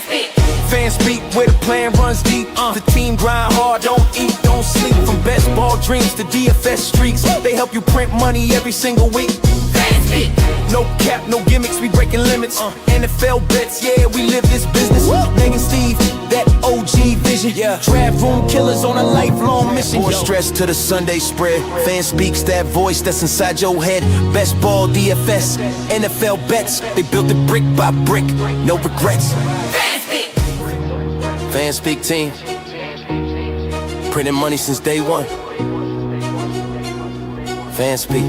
Fanspeak, where the plan runs deep. The team grind hard, don't eat, don't sleep. From best ball dreams to DFS streaks, they help you print money every single week. Fanspeak. No cap, no gimmicks, we breaking limits. NFL bets, yeah, we live this business. Meg and Steve, that OG vision. Draft room killers on a lifelong mission. More stress to the Sunday spread. Fanspeak's that voice that's inside your head. Best ball, DFS, NFL bets. They built it brick by brick, no regrets. Fanspeak team, printing money since day one. Fanspeak,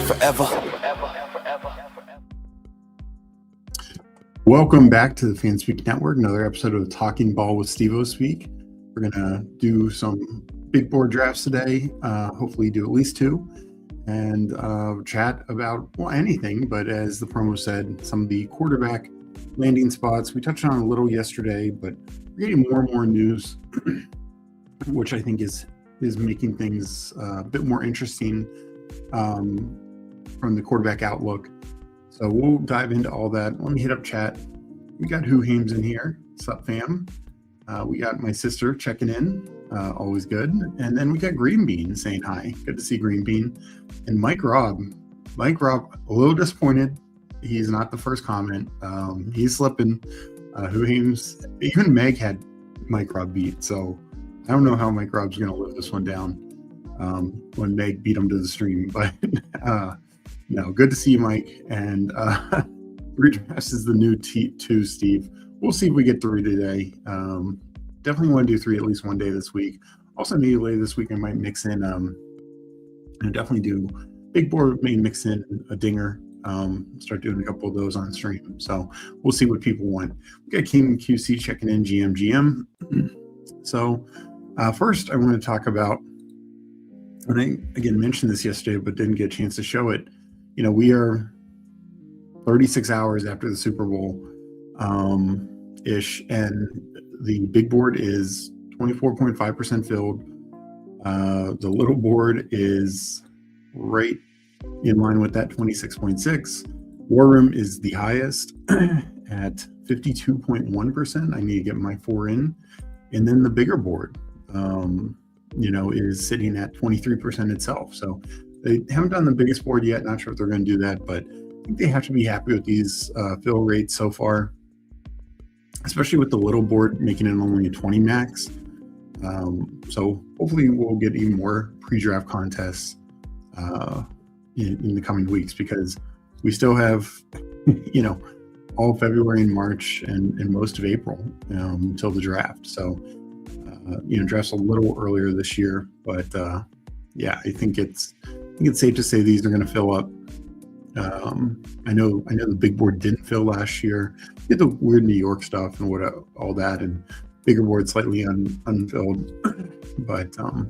forever. Welcome back to the Fanspeak Network, another episode of Talking Ball with Steve-O Speak. We're gonna do some big board drafts today, hopefully do at least two, and chat about, well, anything, but as the promo said, some of the quarterback landing spots. We touched on a little yesterday, but we're getting more and more news, which I think is making things a bit more interesting from the quarterback outlook. So we'll dive into all that. Let me hit up chat. We got Who Hames in here. What's up, fam? We got my sister checking in. Always good. And then we got Green Bean saying hi. Good to see Green Bean. And Mike Robb, a little disappointed. He's not the first comment. He's slipping. Who Hames, even Meg had Mike Robb beat. So I don't know how Mike Robb's going to live this one down when Meg beat him to the stream. But no, good to see you, Mike. And redrafts is the new T2, Steve. We'll see if we get three today. Definitely want to do three at least one day this week. Also, maybe later this week I might mix in, and definitely do big board, maybe mix in a dinger. Start doing a couple of those on stream. So we'll see what people want. We got King QC checking in, GM. So first I want to talk about, and I again mentioned this yesterday, but didn't get a chance to show it. You know, we are 36 hours after the Super Bowl ish, and the big board is 24.5% filled. The little board is right in line with that, 26.6. War Room is the highest at 52.1%. I need to get my 4 in. And then the bigger board, is sitting at 23% itself. So they haven't done the biggest board yet. Not sure if they're going to do that, but I think they have to be happy with these fill rates so far, especially with the little board making it only a 20 max. So hopefully we'll get even more pre-draft contests in the coming weeks, because we still have, all February and March and most of April until the draft. So, draft's a little earlier this year, but I think it's safe to say these are going to fill up. I know the big board didn't fill last year. We had the weird New York stuff and all that, and bigger board slightly unfilled, but I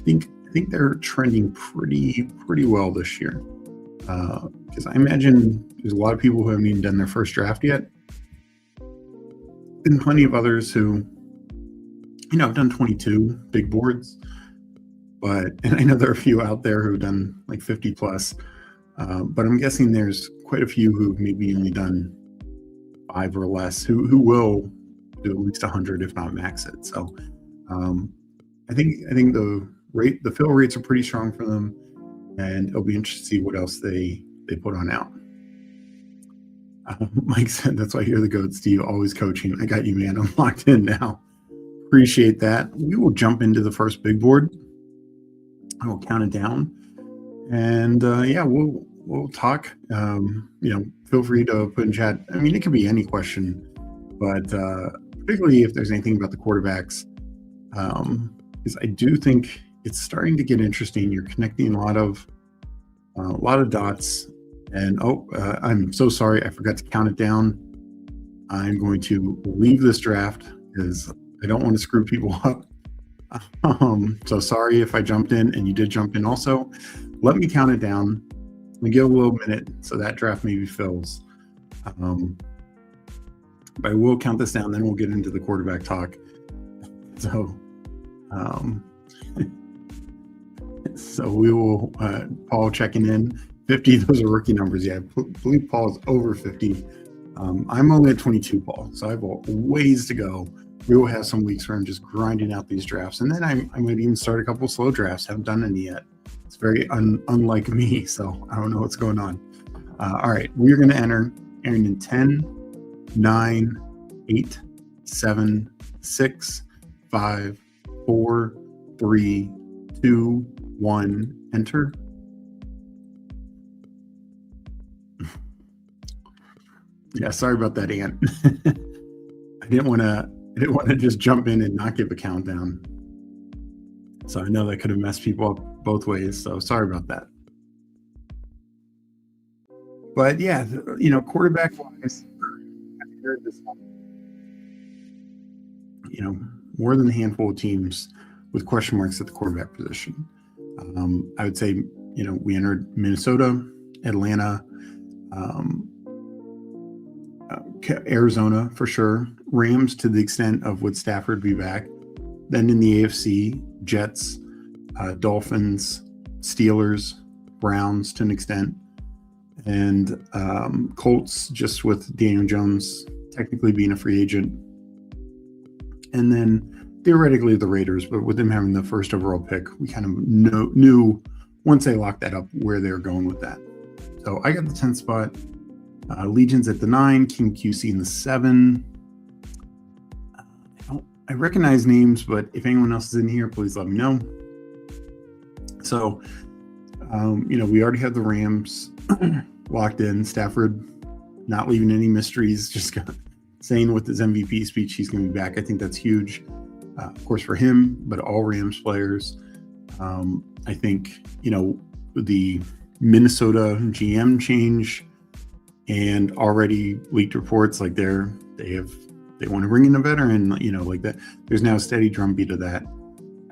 think they're trending pretty well this year. Because I imagine there's a lot of people who haven't even done their first draft yet, and plenty of others who, have done 22 big boards. And I know there are a few out there who've done like 50 plus. But I'm guessing there's quite a few who've maybe only done 5 or less who will do at least 100, if not max it. So I think the fill rates are pretty strong for them, and it'll be interesting to see what else they put on out. Mike said, that's why you're the GOAT, Steve, always coaching. I got you, man. I'm locked in now. Appreciate that. We will jump into the first big board. I will count it down. And we'll talk. Feel free to put in chat. I mean, it could be any question, but particularly if there's anything about the quarterbacks, because I do think it's starting to get interesting. You're connecting a lot of dots. And I'm so sorry, I forgot to count it down. I'm going to leave this draft because I don't want to screw people up. So sorry if I jumped in and you did jump in also. Let me count it down. Let me give a little minute so that draft maybe fills. But I will count this down, then we'll get into the quarterback talk. So so we will, Paul checking in. 50, those are rookie numbers. Yeah, I believe Paul is over 50 I'm only at 22, Paul, so I have a ways to go. We will have some weeks where I'm just grinding out these drafts, and then I might even start a couple slow drafts. Haven't done any yet. It's very unlike me, so I don't know what's going on. All right, we're going to enter in 10, 9, 8, 7, 6, 5, 4, 3, 2, 1. Enter. Yeah, sorry about that, Ant. I didn't want to just jump in and not give a countdown. So I know that could have messed people up both ways. So sorry about that. But yeah, quarterback wise, more than a handful of teams with question marks at the quarterback position. I would say, we entered Minnesota, Atlanta, Arizona for sure, Rams to the extent of would Stafford be back. Then in the AFC, Jets, Dolphins, Steelers, Browns to an extent, and Colts just with Daniel Jones technically being a free agent. And then theoretically the Raiders, but with them having the first overall pick, we kind of knew once they locked that up where they were going with that. So I got the 10th spot. Legion's at the 9, King QC in the 7. I recognize names, but if anyone else is in here, please let me know. So, we already have the Rams locked in. Stafford not leaving any mysteries, just saying with his MVP speech he's going to be back. I think that's huge, of course, for him, but all Rams players. I think, the Minnesota GM change and already leaked reports like they want to bring in a veteran, like that. There's now a steady drumbeat of that,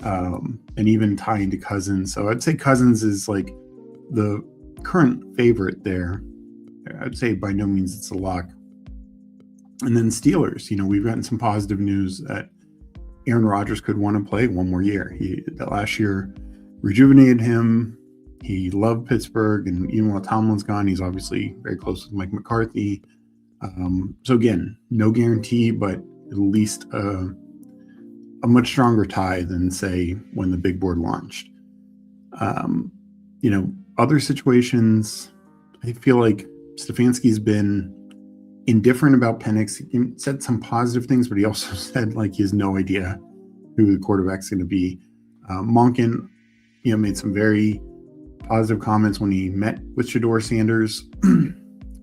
and even tying to Cousins. So I'd say Cousins is like the current favorite there. I'd say by no means it's a lock. And then Steelers, we've gotten some positive news that Aaron Rodgers could want to play one more year. That last year rejuvenated him. He loved Pittsburgh, and even while Tomlin's gone, he's obviously very close with Mike McCarthy. So again, no guarantee, but at least a much stronger tie than, say, when the big board launched. Other situations, I feel like Stefanski's been indifferent about Penix. He said some positive things, but he also said like he has no idea who the quarterback's going to be. Monken, made some very positive comments when he met with Shedeur Sanders,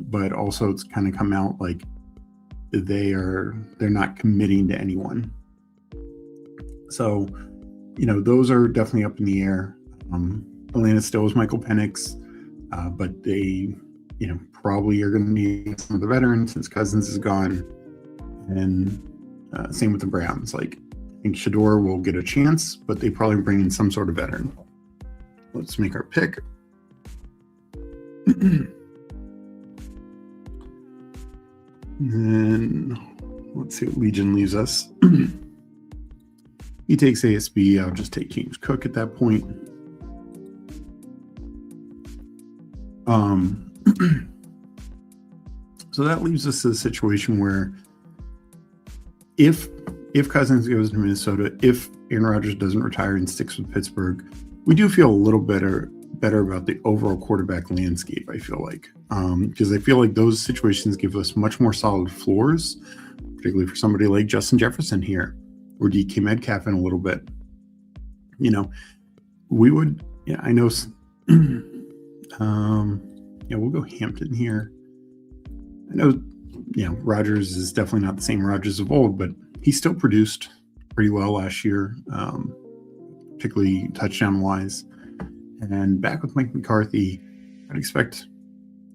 but also it's kind of come out like they're not committing to anyone. So, those are definitely up in the air. Atlanta still is Michael Penix, but they, probably are going to need some of the veterans since Cousins is gone. And same with the Browns. Like, I think Shedeur will get a chance, but they probably bring in some sort of veteran. Let's make our pick. And then let's see what Legion leaves us. He takes ASB. I'll just take James Cook at that point. So that leaves us in a situation where if Cousins goes to Minnesota, if Aaron Rodgers doesn't retire and sticks with Pittsburgh, we do feel a little better about the overall quarterback landscape, I feel like. Because I feel like those situations give us much more solid floors, particularly for somebody like Justin Jefferson here, or DK Metcalf in a little bit. We would, I know, we'll go Hampton here. I know, Rodgers is definitely not the same Rodgers of old, but he still produced pretty well last year, particularly touchdown-wise. And back with Mike McCarthy, I'd expect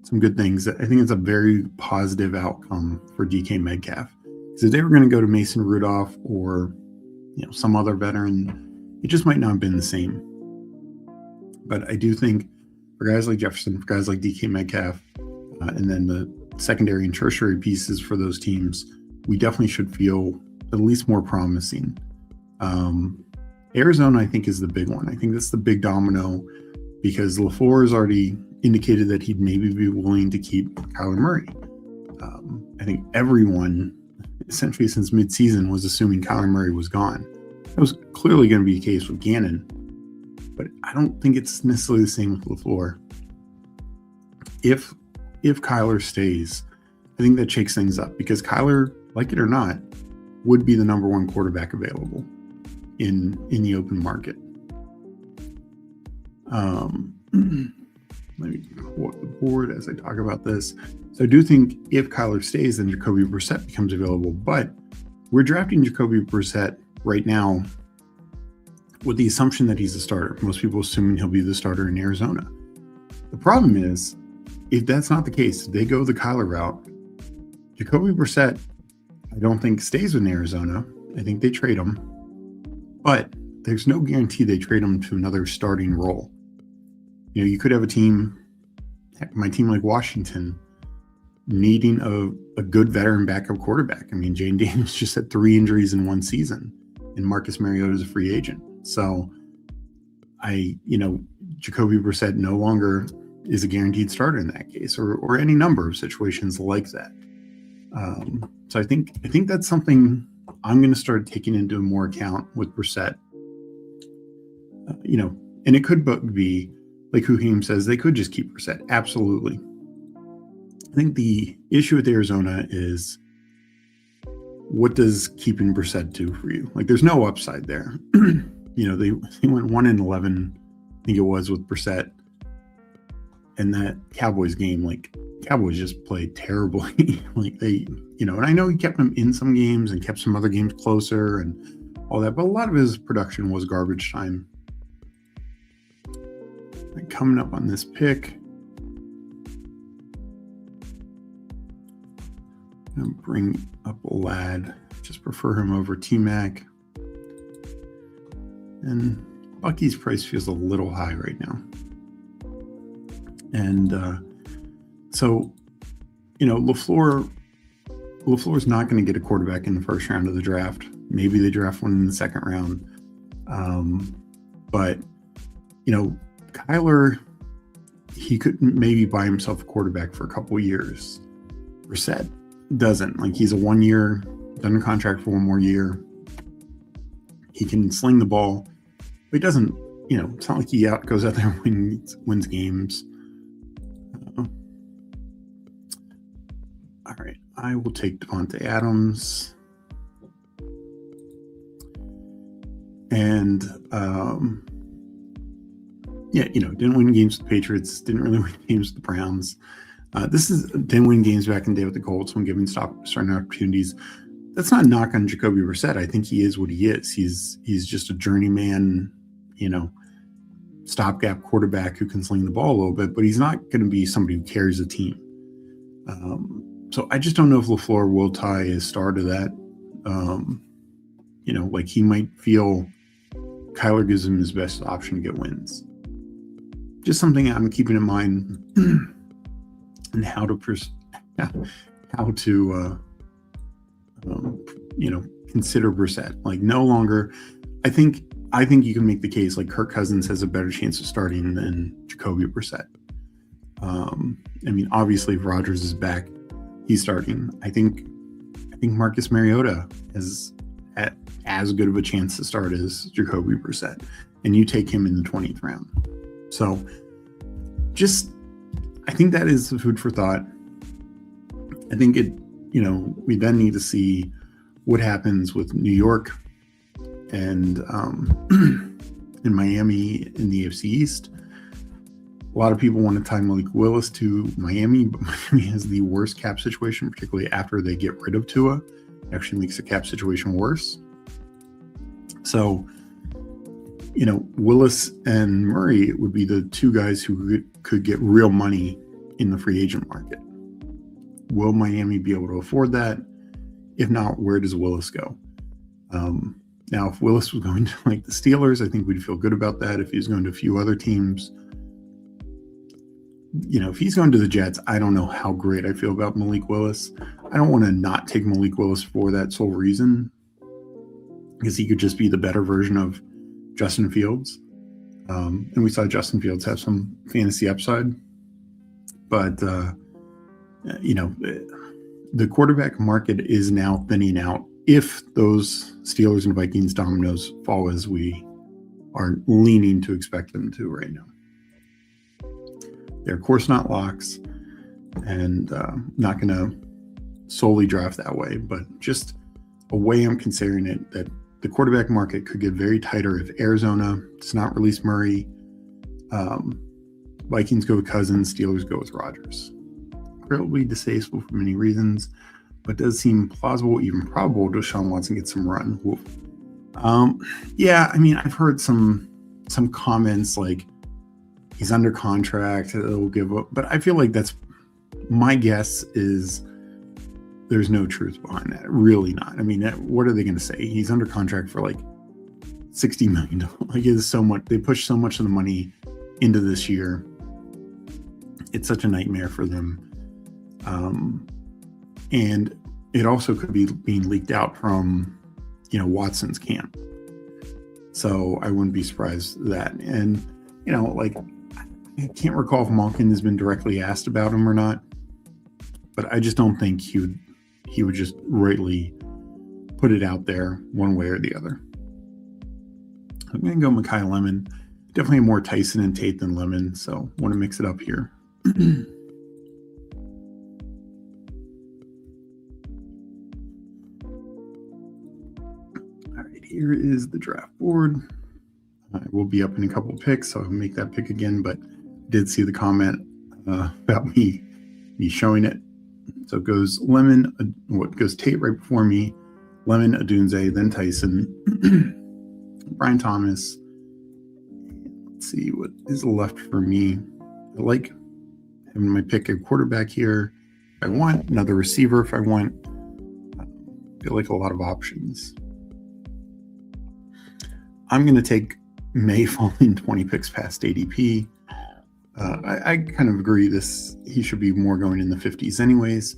some good things. I think it's a very positive outcome for DK Metcalf. Because if they were going to go to Mason Rudolph or, some other veteran, it just might not have been the same. But I do think for guys like Jefferson, for guys like DK Metcalf, and then the secondary and tertiary pieces for those teams, we definitely should feel at least more promising. Arizona, I think, is the big one. I think that's the big domino because LaFleur has already indicated that he'd maybe be willing to keep Kyler Murray. I think everyone, essentially since midseason, was assuming Kyler Murray was gone. That was clearly going to be the case with Gannon, but I don't think it's necessarily the same with LaFleur. If Kyler stays, I think that shakes things up, because Kyler, like it or not, would be the number one quarterback available in the open market. Let me pull up the board as I talk about this. So I do think if Kyler stays, then Jacoby Brissett becomes available. But we're drafting Jacoby Brissett right now with the assumption that he's a starter. Most people assuming he'll be the starter in Arizona. The problem is, if that's not the case, if they go the Kyler route, Jacoby Brissett, I don't think stays in Arizona. I think they trade him. But there's no guarantee they trade him to another starting role. You know, you could have a team, my team like Washington, needing a good veteran backup quarterback. I mean, Jane Daniels just had 3 injuries in one season, and Marcus Mariota is a free agent. So Jacoby Brissett no longer is a guaranteed starter in that case, or any number of situations like that. So I think that's something I'm going to start taking into more account with Brissett. And it could be, like Huheem says, they could just keep Brissett. Absolutely. I think the issue with Arizona is, what does keeping Brissett do for you? Like, there's no upside there. They went 1-11, I think it was, with Brissett. And that Cowboys game, like, Cowboys just played terribly. Like, they, and I know he kept them in some games and kept some other games closer and all that, but a lot of his production was garbage time. And coming up on this pick, I'm going to bring up a lad. Just prefer him over T-Mac. And Bucky's price feels a little high right now. And so, LaFleur's not going to get a quarterback in the first round of the draft. Maybe they draft one in the second round. But Kyler, he could maybe buy himself a quarterback for a couple of years. Brissett doesn't. Like, he's a 1 year, under contract for 1 more year. He can sling the ball, but he doesn't, it's not like he goes out there and wins games. All right, I will take Devontae Adams. And, didn't win games with the Patriots, didn't really win games with the Browns. Didn't win games back in the day with the Colts when given starting opportunities. That's not a knock on Jacoby Brissett. I think he is what he is. He's just a journeyman, stopgap quarterback who can sling the ball a little bit, but he's not going to be somebody who carries a team. So I just don't know if LaFleur will tie his star to that. Like, he might feel Kyler gives him his best option to get wins. Just something I'm keeping in mind, and how to consider Brissett. Like, no longer, I think you can make the case like Kirk Cousins has a better chance of starting than Jacoby Brissett. Obviously if Rodgers is back, he's starting. I think Marcus Mariota has as good of a chance to start as Jacoby Brissett, and you take him in the 20th round. So I think that is the food for thought. I think we then need to see what happens with New York and in Miami in the AFC East. A lot of people want to tie Malik Willis to Miami, but Miami has the worst cap situation, particularly after they get rid of Tua. It actually makes the cap situation worse. So, Willis and Murray would be the two guys who could get real money in the free agent market. Will Miami be able to afford that? If not, where does Willis go? Now, if Willis was going to the Steelers, I think we'd feel good about that. If he's going to a few other teams, if he's going to the Jets, I don't know how great I feel about Malik Willis. I don't want to not take Malik Willis for that sole reason, because he could just be the better version of Justin Fields. And we saw Justin Fields have some fantasy upside. But, the quarterback market is now thinning out if those Steelers and Vikings dominoes fall as we are leaning to expect them to right now. They're, of course, not locks, and not going to solely draft that way, but just a way I'm considering it, that the quarterback market could get very tighter if Arizona does not release Murray, Vikings go with Cousins, Steelers go with Rodgers. Incredibly distasteful for many reasons, but does seem plausible, even probable, Deshaun Watson gets some run. Yeah, I mean, I've heard some comments like he's under contract, it'll give up, but I feel like that's, my guess is there's no truth behind that. Really not. I mean, what are they going to say? He's under contract for like $60 million. Like, it's so much. They push so much of the money into this year. It's such a nightmare for them. And it also could be being leaked out from, Watson's camp. So I wouldn't be surprised that. And, like, I can't recall if Malkin has been directly asked about him or not, but I just don't think he would just rightly put it out there one way or the other. I'm going to go Mekhi Lemon. Definitely more Tyson and Tate than Lemon, so want to mix it up here. All right, here is the draft board. It will be up in a couple of picks, so I'll make that pick again, but did see the comment about me showing it. So it goes Lemon, goes Tate right before me, Lemon, Odunze, then Tyson, Brian Thomas. Let's see what is left for me. I like having my pick a quarterback here if I want, another receiver if I want. I feel like a lot of options. I'm going to take May falling 20 picks past ADP. I kind of agree he should be more going in the 50s anyways,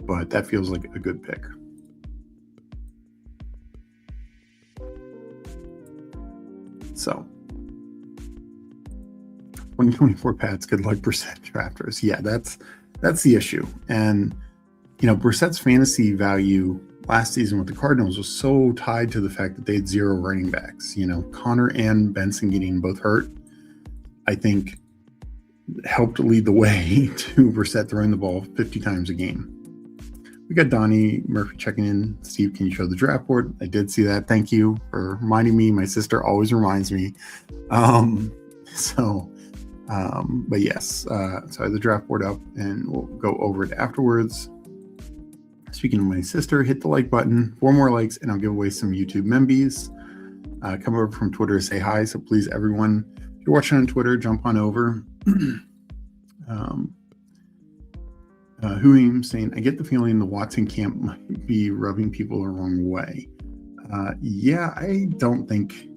but that feels like a good pick. So 2024 Pats, good luck Brissett drafters. Yeah, that's the issue. And Brissett's fantasy value last season with the Cardinals was so tied to the fact that they had 0 running backs. Connor and Benson getting both hurt, I think, helped lead the way to Brissett throwing the ball 50 times a game. We got Donnie Murphy checking in. Steve, can you show the draft board? I did see that. Thank you for reminding me. My sister always reminds me. But yes, so I have the draft board up and we'll go over it afterwards. Speaking of my sister, hit the like button, 4 more likes, and I'll give away some YouTube membies. Come over from Twitter to say hi. So please, everyone, if you're watching on Twitter, jump on over. Huim saying, I get the feeling the Watson camp might be rubbing people the wrong way. Yeah, I don't think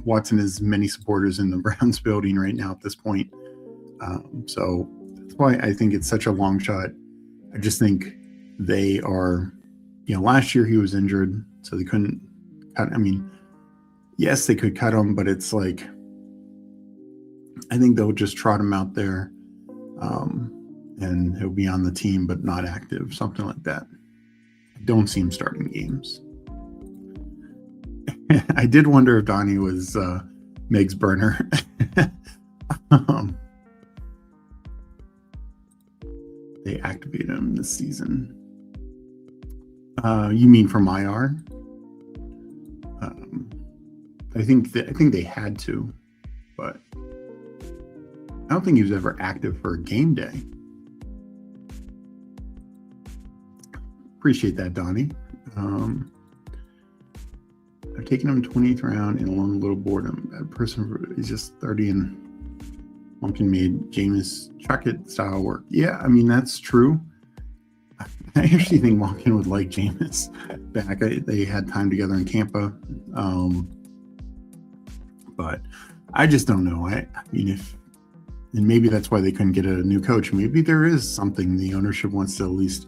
Watson has many supporters in the Browns building right now at this point. So that's why I think it's such a long shot. I just think they are, last year he was injured, so they couldn't cut. I mean, yes, they could cut him, but it's like, I think they'll just trot him out there, and he'll be on the team but not active, something like that. I don't see him starting games. I did wonder if Donnie was Meg's burner. They activated him this season. You mean from IR? I think they had to, but I don't think he was ever active for a game day. Appreciate that, Donnie. I've taken him 20th round in along a little boredom. That person is just 30 and Lumpkin made Jameis Chuckett style work. Yeah, I mean, that's true. I actually think Lumpkin would like Jameis back. They had time together in Tampa. But I just don't know. I mean, and maybe that's why they couldn't get a new coach. Maybe there is something the ownership wants to at least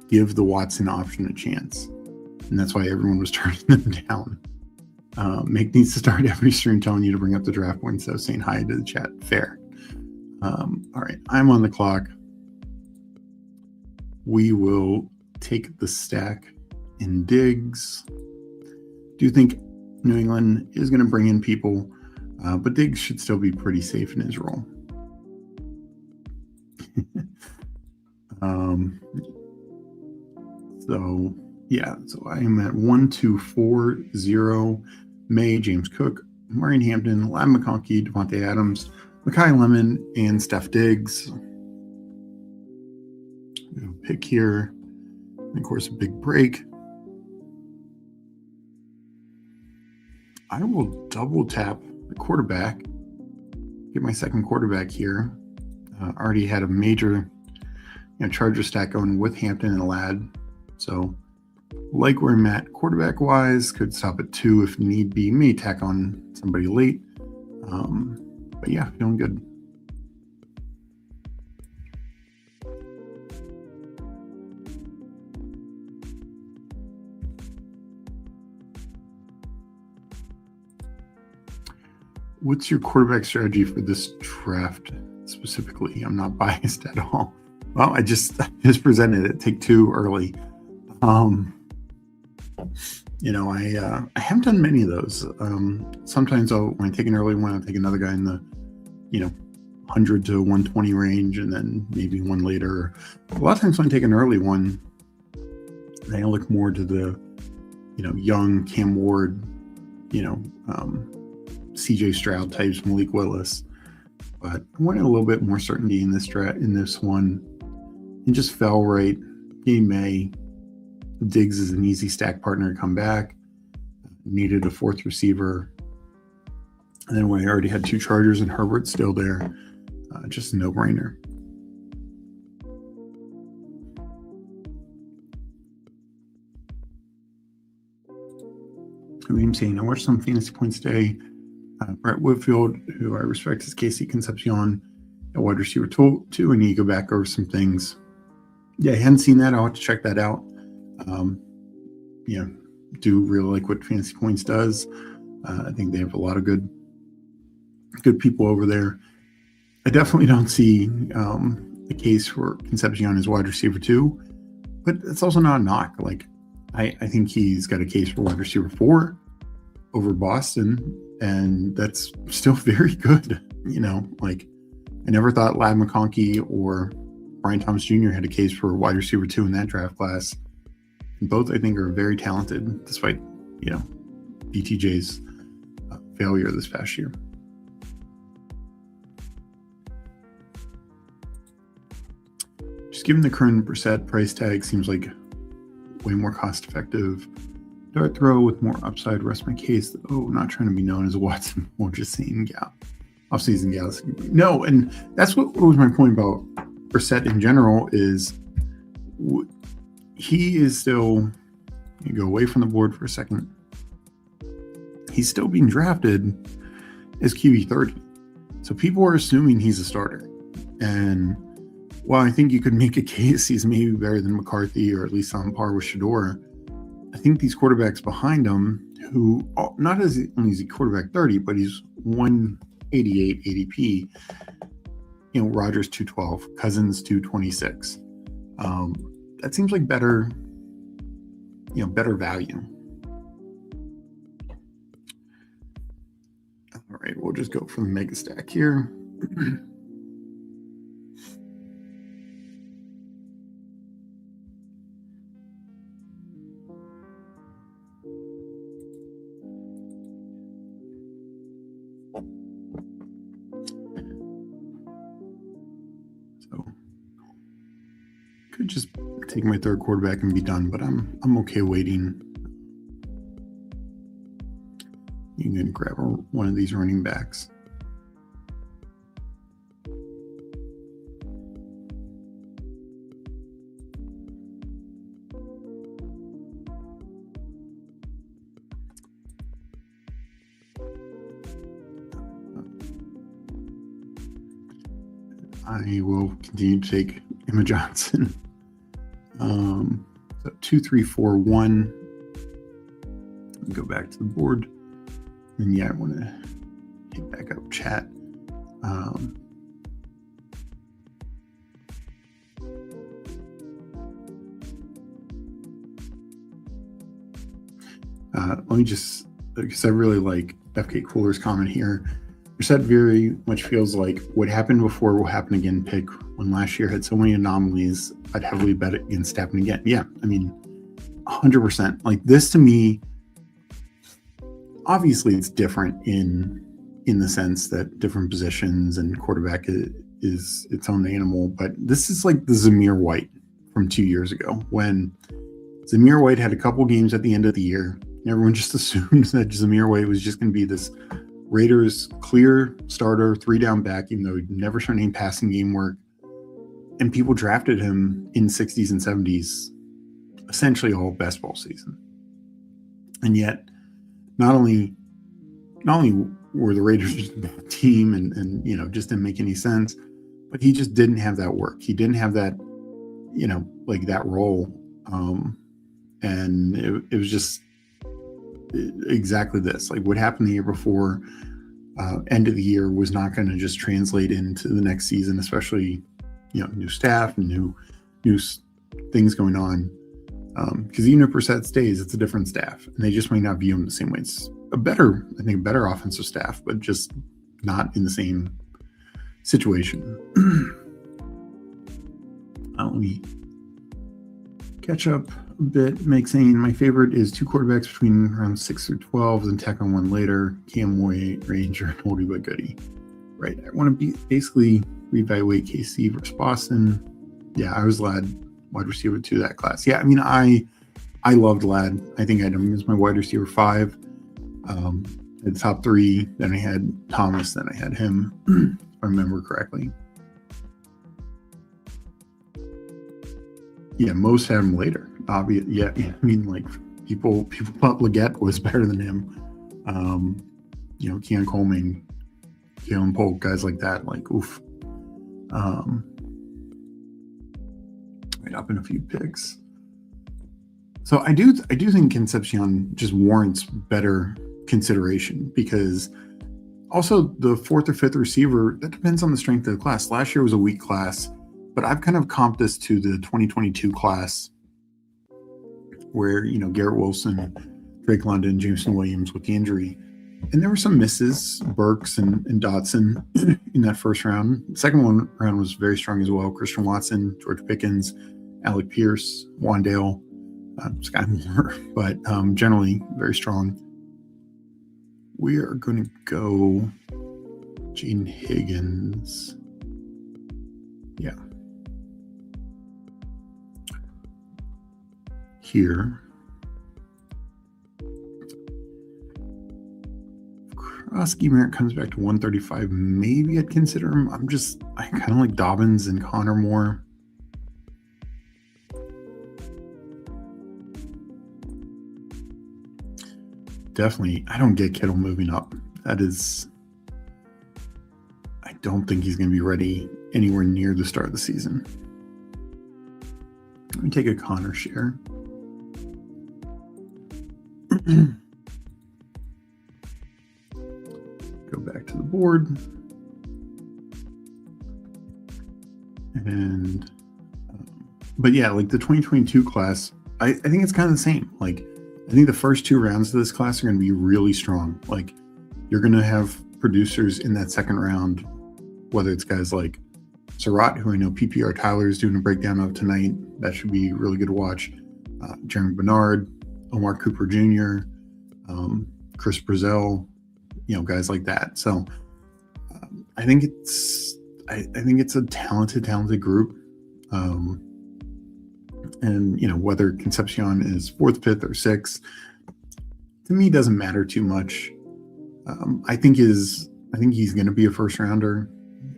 give the Watson option a chance. And that's why everyone was turning them down. Mick needs to start every stream telling you to bring up the draft board instead of saying hi to the chat. Fair. All right, I'm on the clock. we will take the stack in Diggs. Do think New England is going to bring in people, but Diggs should still be pretty safe in his role. So yeah, so I am at 1-2-4-0. May, James Cook, Maureen Hampton, Lab McConkey, Devontae Adams, Mekhi Lemon, and Steph Diggs. We'll pick here, and of course, a big break. I will double tap the quarterback, get my second quarterback here. Already had a major Charger stack going with Hampton and Ladd. So like where I'm at quarterback wise, could stop at 2 if need be, may tack on somebody late. But yeah, feeling good. What's your quarterback strategy for this draft specifically? I'm not biased at all. Well, I just presented it. Take 2 early. I haven't done many of those. Sometimes when I take an early one, I'll take another guy in the 100 to 120 range, and then maybe one later. A lot of times when I take an early one, I look more to the young Cam Ward, CJ Stroud types, Malik Willis. But I wanted a little bit more certainty in this one, and just fell right. Game May. Diggs is an easy stack partner to come back. Needed a 4th receiver. And then when I already had 2 Chargers and Herbert still there, just a no-brainer. I'm saying I watched some fantasy points today. Brett Whitfield, who I respect, is Casey Concepcion at wide receiver 2, and you go back over some things. Yeah, I hadn't seen that. I'll have to check that out. Do really like what Fantasy Points does. I think they have a lot of good people over there. I definitely don't see the case for Concepcion as wide receiver 2, but it's also not a knock. Like I think he's got a case for wide receiver 4 over Boston, and that's still very good. I never thought Lab McConkey or Brian Thomas Jr. had a case for wide receiver 2 in that draft class. And both, I think, are very talented, despite, BTJ's failure this past year. Just given the current Brissett price tag, seems like way more cost-effective dart throw with more upside. Rest my case. Not trying to be known as a Watson, more just saying off-season gals. No, and that's what was my point about Brissett in general is he is still, you go away from the board for a second, he's still being drafted as QB 30. So people are assuming he's a starter. And while I think you could make a case he's maybe better than McCarthy or at least on par with Shador, I think these quarterbacks behind him, who not as only is he quarterback 30, but he's 188 ADP, Rodgers 212, Cousins 226. That seems like better value. All right, we'll just go for the mega stack here. So could just take my 3rd quarterback and be done, but I'm okay waiting. You can grab one of these running backs. I will continue to take Emma Johnson. So 2, 3, 4, 1. Go back to the board. And yeah, I want to get back up chat. Let me just, because I really like FK Cooler's comment here. Brissett very much feels like what happened before will happen again pick. When last year had so many anomalies, I'd heavily bet against happening again. Yeah, I mean, 100%. Like this to me, obviously it's different in the sense that different positions and quarterback is its own animal, but this is like the Zamir White from 2 years ago when Zamir White had a couple games at the end of the year. And everyone just assumed that Zamir White was just going to be this Raiders clear starter, 3-down back, even though he'd never shown any passing game work. And people drafted him in 60s and 70s, essentially all best ball season. And yet, not only were the Raiders just a bad team and just didn't make any sense, but he just didn't have that work. He didn't have that, like that role. And it was just exactly this. Like what happened the year before, end of the year was not going to just translate into the next season, especially, new staff and new things going on. Because even if Brissett stays, it's a different staff, and they just might not view him the same way. It's a better offensive staff, but just not in the same situation. Let me catch up a bit. Meg saying my favorite is two quarterbacks between round 6 through 12, and tack on one later. Cam Moy, Ranger, and oldie but goodie. Right. I want to basically reevaluate KC versus Boston. Yeah, I was glad wide receiver 2 that class. Yeah, I mean, I loved Ladd. I think I had him as my wide receiver 5. At the top 3, then I had Thomas, then I had him, if I remember correctly. Yeah, most had him later. Obvious. Yeah, I mean, like people thought Leggett was better than him. Keon Coleman, Jalen Polk, guys like that. Like, oof. Right up in a few picks. So I do think Concepcion just warrants better consideration, because also the 4th or 5th receiver, that depends on the strength of the class. Last year was a weak class, but I've kind of comped this to the 2022 class where, Garrett Wilson, Drake London, Jameson Williams with the injury. And there were some misses, Burks and Dotson in that first round. The second round was very strong as well. Christian Watson, George Pickens, Alec Pierce, Wandale, Sky Moore, but generally very strong. We are going to go Gene Higgins. Yeah. Here. Krosky Merritt comes back to 135. Maybe I'd consider him. I kind of like Dobbins and Connor more. Definitely, I don't get Kittle moving up. I don't think he's going to be ready anywhere near the start of the season. Let me take a Connor share. Go back to the board. And, but yeah, like the 2022 class, I think it's kind of the same. Like, I think the first 2 rounds of this class are going to be really strong. Like, you're going to have producers in that second round, whether it's guys like Surratt, who I know PPR Tyler is doing a breakdown of tonight. That should be really good to watch. Jeremy Bernard, Omar Cooper Jr., Chris Brazell, guys like that. So I think it's a talented group. And whether Concepcion is 4th, 5th, or 6th, to me doesn't matter too much. I think he's going to be a first rounder,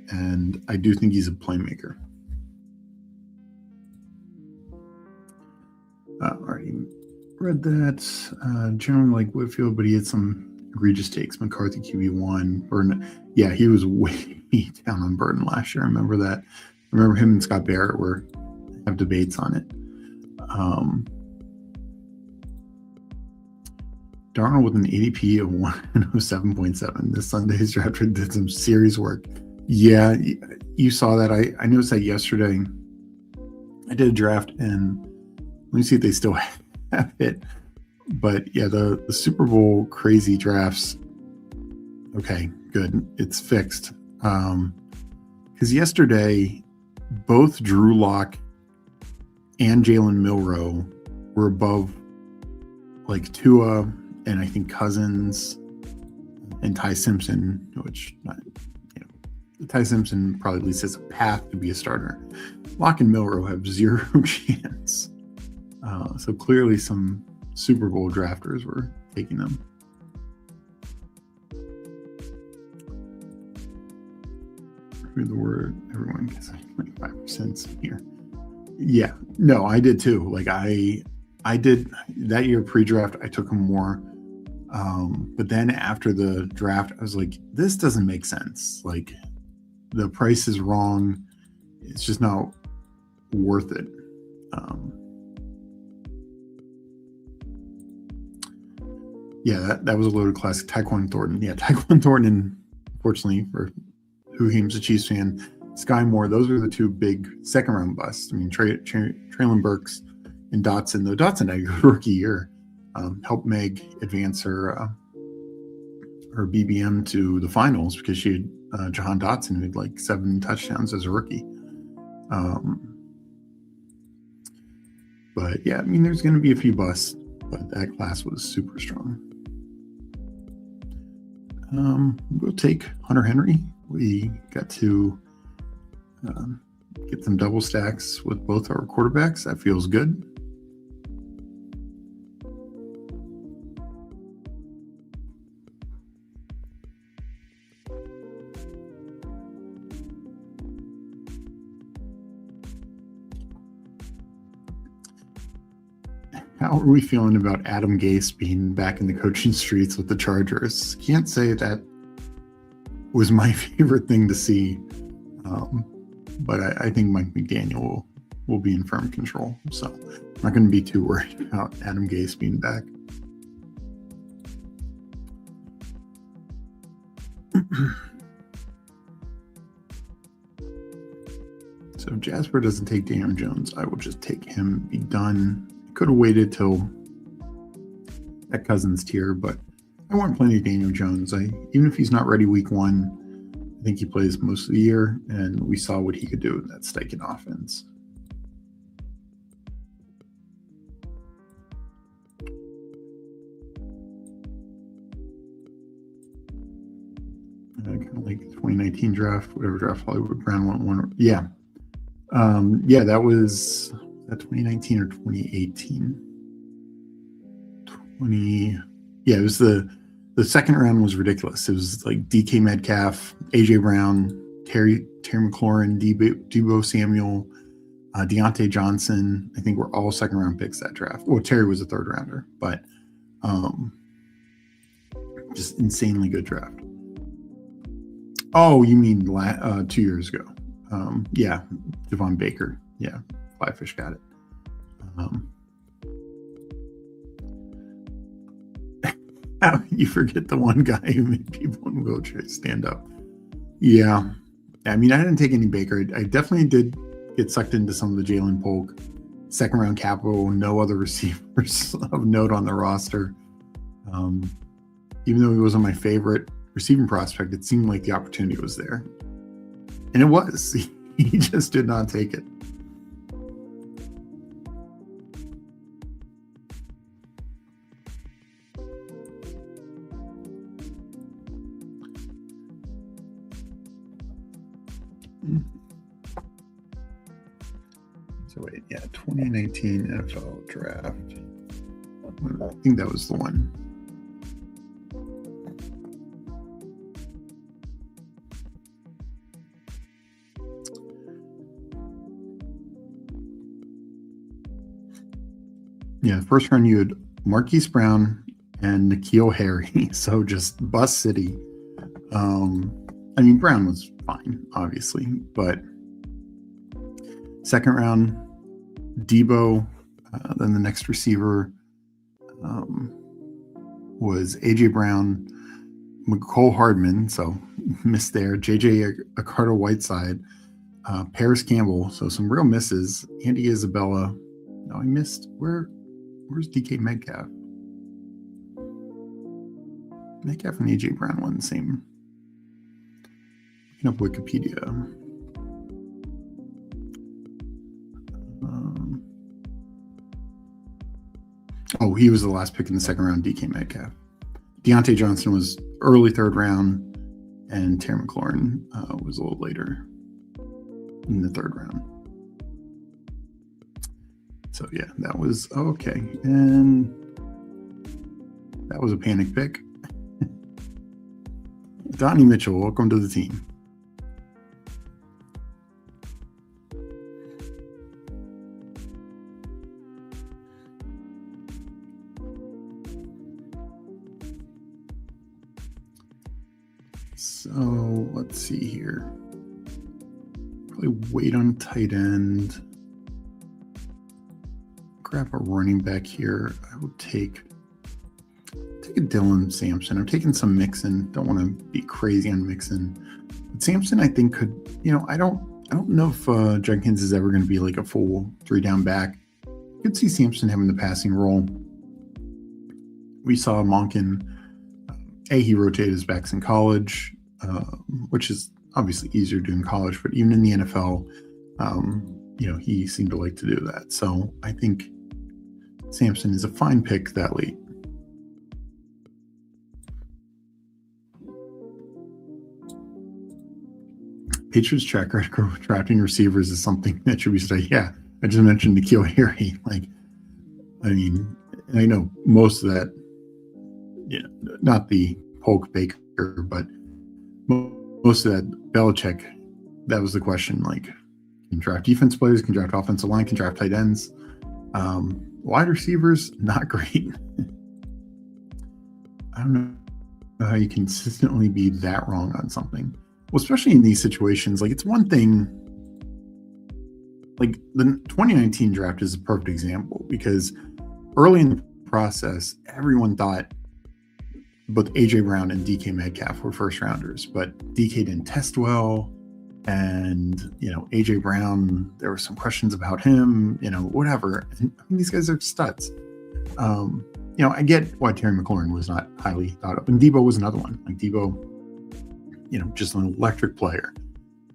and I do think he's a playmaker. Already read that. Generally like Whitfield, but he had some egregious takes. McCarthy QB1, Burton. Yeah, he was way down on Burton last year. I remember that. I remember him and Scott Barrett have debates on it. Darnold with an ADP of 107.7. This Sunday's draft did some serious work. Yeah, you saw that. I noticed that yesterday. I did a draft, and let me see if they still have it. But yeah, the Super Bowl crazy drafts. Okay, good. It's fixed. Because yesterday, both Drew Lock and Jalen Milroe were above like Tua and I think Cousins and Ty Simpson, which Ty Simpson probably at least has a path to be a starter. Lock and Milroe have zero chance. So clearly some Super Bowl drafters were taking them. Through the word, everyone gets 25% here. Yeah, no, I did too. Like I did that year pre-draft, I took him more. But then after the draft, I was like, this doesn't make sense. Like the price is wrong. It's just not worth it. Yeah, that was a loaded classic. Tyquan Thornton. Yeah, Tyquan Thornton, unfortunately, for who he's a Chiefs fan, Sky Moore, those are the two big second round busts. I mean, Traylon Burks and Dotson, though Dotson had a good rookie year, helped Meg advance her BBM to the finals because she had Jahan Dotson, who had like 7 touchdowns as a rookie. But yeah, I mean, there's going to be a few busts, but that class was super strong. We'll take Hunter Henry. We got to get some double stacks with both our quarterbacks. That feels good. How are we feeling about Adam Gase being back in the coaching streets with the Chargers? Can't say that was my favorite thing to see, but I think Mike McDaniel will be in firm control. So I'm not going to be too worried about Adam Gase being back. So if Jasper doesn't take Daniel Jones, I will just take him, be done. Could have waited till that Cousins tier, but I want plenty of Daniel Jones. Even if he's not ready week 1, I think he plays most of the year, and we saw what he could do in that Steichen offense. Kind of like the 2019 draft, whatever draft Hollywood Brown won. Yeah. Yeah, that was that 2019 or 2018. Yeah, it was the second round was ridiculous. It was like DK Metcalf, AJ Brown, Terry McLaurin, Debo Samuel, Deontay Johnson. I think were all second round picks that draft. Well, Terry was a third rounder, but just insanely good draft. Oh, you mean 2 years ago? Yeah, Devon Baker. Yeah, Flyfish got it. You forget the one guy who made people in wheelchairs stand up. Yeah. I mean, I didn't take any Baker. I definitely did get sucked into some of the Jalen Polk second round capital, no other receivers of note on the roster. Even though he wasn't my favorite receiving prospect, it seemed like the opportunity was there. And it was. He just did not take it. So wait, yeah, 2019 NFL draft. I think that was the one. Yeah, first round you had Marquise Brown and N'Keal Harry. So just bust city. I mean, Brown was fine, obviously, but second round, Debo. Then the next receiver was AJ Brown, McCole Hardman, so missed there. JJ Carter-Whiteside, Paris Campbell, so some real misses. Andy Isabella. No, I missed. Where's DK Metcalf? Metcalf and AJ Brown won the same. Looking up Wikipedia. He was the last pick in the second round, DK Metcalf. Deontay Johnson was early third round, and Terry McLaurin was a little later in the third round. So yeah, that was okay. And that was a panic pick. Donnie Mitchell, welcome to the team. So let's see here. Probably wait on tight end. Grab a running back here. I will take a Dylan Sampson. I'm taking some Mixon. Don't want to be crazy on Mixon. But Sampson, I think could, I don't know if Jenkins is ever going to be like a full 3-down back. I could see Sampson having the passing role. We saw Monken. He rotated his backs in college, which is obviously easier to do in college, but even in the NFL, he seemed to like to do that. So I think Sampson is a fine pick that late. Patriots' track record of drafting receivers is something that should be studied. Yeah, I just mentioned N'Keal Harry. I know most of that, not the Polk Baker, but most of that Belichick, that was the question. Can draft defense players, can draft offensive line, can draft tight ends. Wide receivers, not great. I don't know how you consistently be that wrong on something. Well, especially in these situations, it's one thing. The 2019 draft is a perfect example because early in the process, everyone thought both AJ Brown and DK Metcalf were first rounders, but DK didn't test well. And, AJ Brown, there were some questions about him, whatever. And these guys are studs. I get why Terry McLaurin was not highly thought of. And Debo was another one. Debo, just an electric player.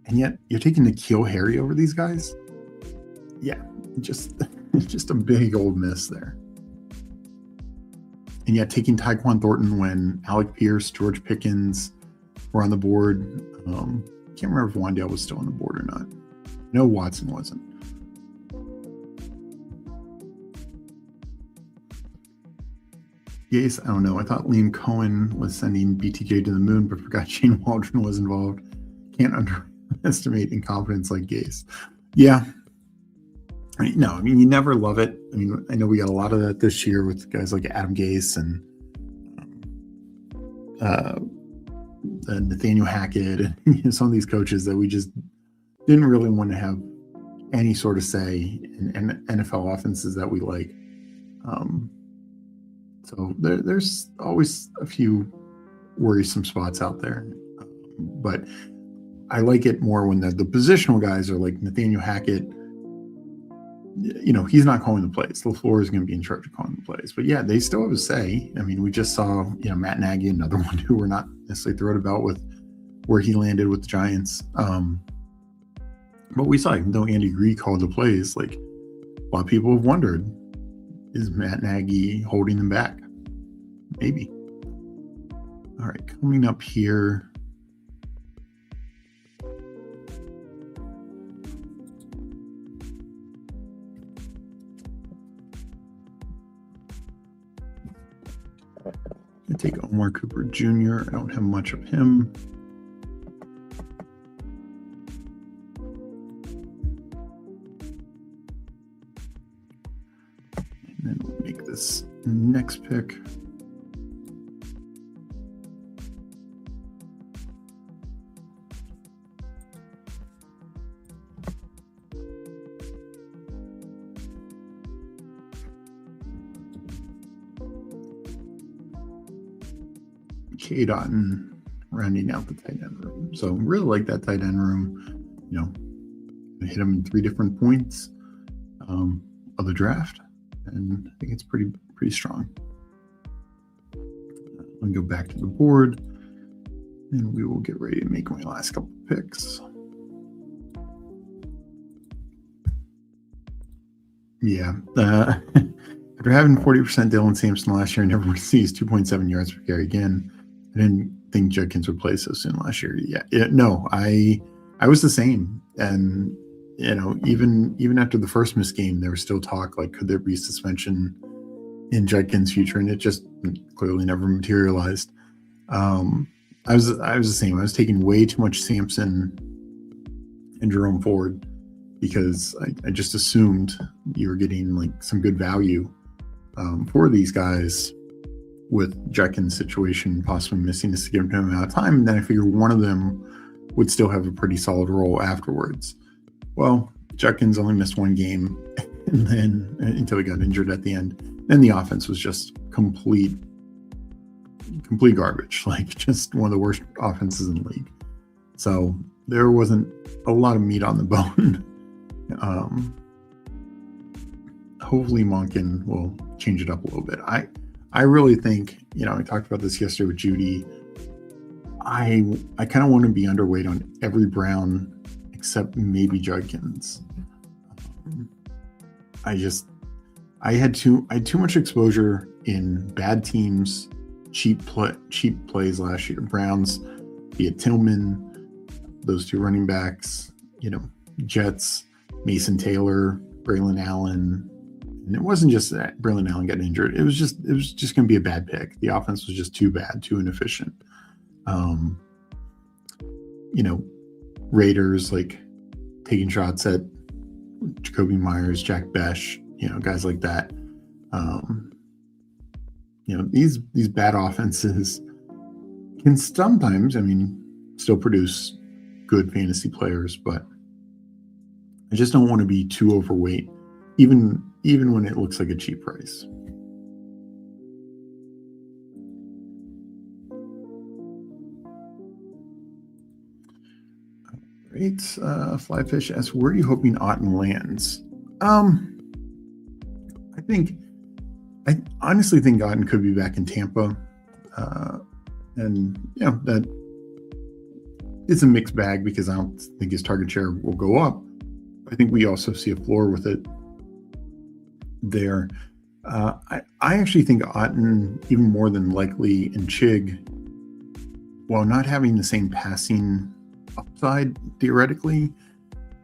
And yet you're taking N'Keal Harry over these guys? Yeah, just a big old miss there. And yet taking Tyquan Thornton when Alec Pierce, George Pickens were on the board. Can't remember if Wandale was still on the board or not. No, Watson wasn't. Gase, I don't know. I thought Liam Cohen was sending BTJ to the moon, but forgot Shane Waldron was involved. Can't underestimate incompetence like Gase. Yeah. You never love it. I know we got a lot of that this year with guys like Adam Gase and Nathaniel Hackett and some of these coaches that we just didn't really want to have any sort of say in NFL offenses that we like. So there's always a few worrisome spots out there. But I like it more when the positional guys are like Nathaniel Hackett. He's not calling the plays. LaFleur is going to be in charge of calling the plays. But yeah, they still have a say. We just saw, Matt Nagy, another one who we're not necessarily thrilled about with where he landed with the Giants. But we saw, even though Andy Reid called the plays, a lot of people have wondered, is Matt Nagy holding them back? Maybe. All right, coming up here. I take Omar Cooper Jr. I don't have much of him. And then we'll make this next pick. K. Dotton rounding out the tight end room. So really like that tight end room. I hit him in 3 different points of the draft, and I think it's pretty strong. I'll go back to the board, and we will get ready to make my last couple picks. Yeah. After having 40% Dylan Sampson last year and never sees 2.7 yards per carry again, I didn't think Judkins would play so soon last year. No, I was the same. And, even after the first missed game, there was still talk, like, could there be suspension in Judkins' future? And it just clearly never materialized. I was the same. I was taking way too much Sampson and Jerome Ford because I just assumed you were getting like some good value for these guys with Judkins' situation possibly missing a significant amount of time. And then I figured one of them would still have a pretty solid role afterwards. Well, Judkins only missed one game and then until he got injured at the end. Then the offense was just complete garbage, like just one of the worst offenses in the league. So there wasn't a lot of meat on the bone. Hopefully Monken will change it up a little bit. I really think, I talked about this yesterday with Judy. I kind of want to be underweight on every Brown except maybe Judkins. I had too much exposure in bad teams, cheap plays last year. Browns, be it Tillman, those two running backs, Jets, Mason Taylor, Braylon Allen. And it wasn't just that Braylon Allen got injured. It was just going to be a bad pick. The offense was just too bad, too inefficient. Raiders, like taking shots at Jacoby Myers, Jack Besh, guys like that. These bad offenses can sometimes, still produce good fantasy players, but I just don't want to be too overweight, even when it looks like a cheap price. Great. Flyfish asks, where are you hoping Otten lands? I honestly think Otten could be back in Tampa. That it's a mixed bag because I don't think his target share will go up. I think we also see a floor with it there. I actually think Otten, even more than likely, and Chig, while not having the same passing upside theoretically,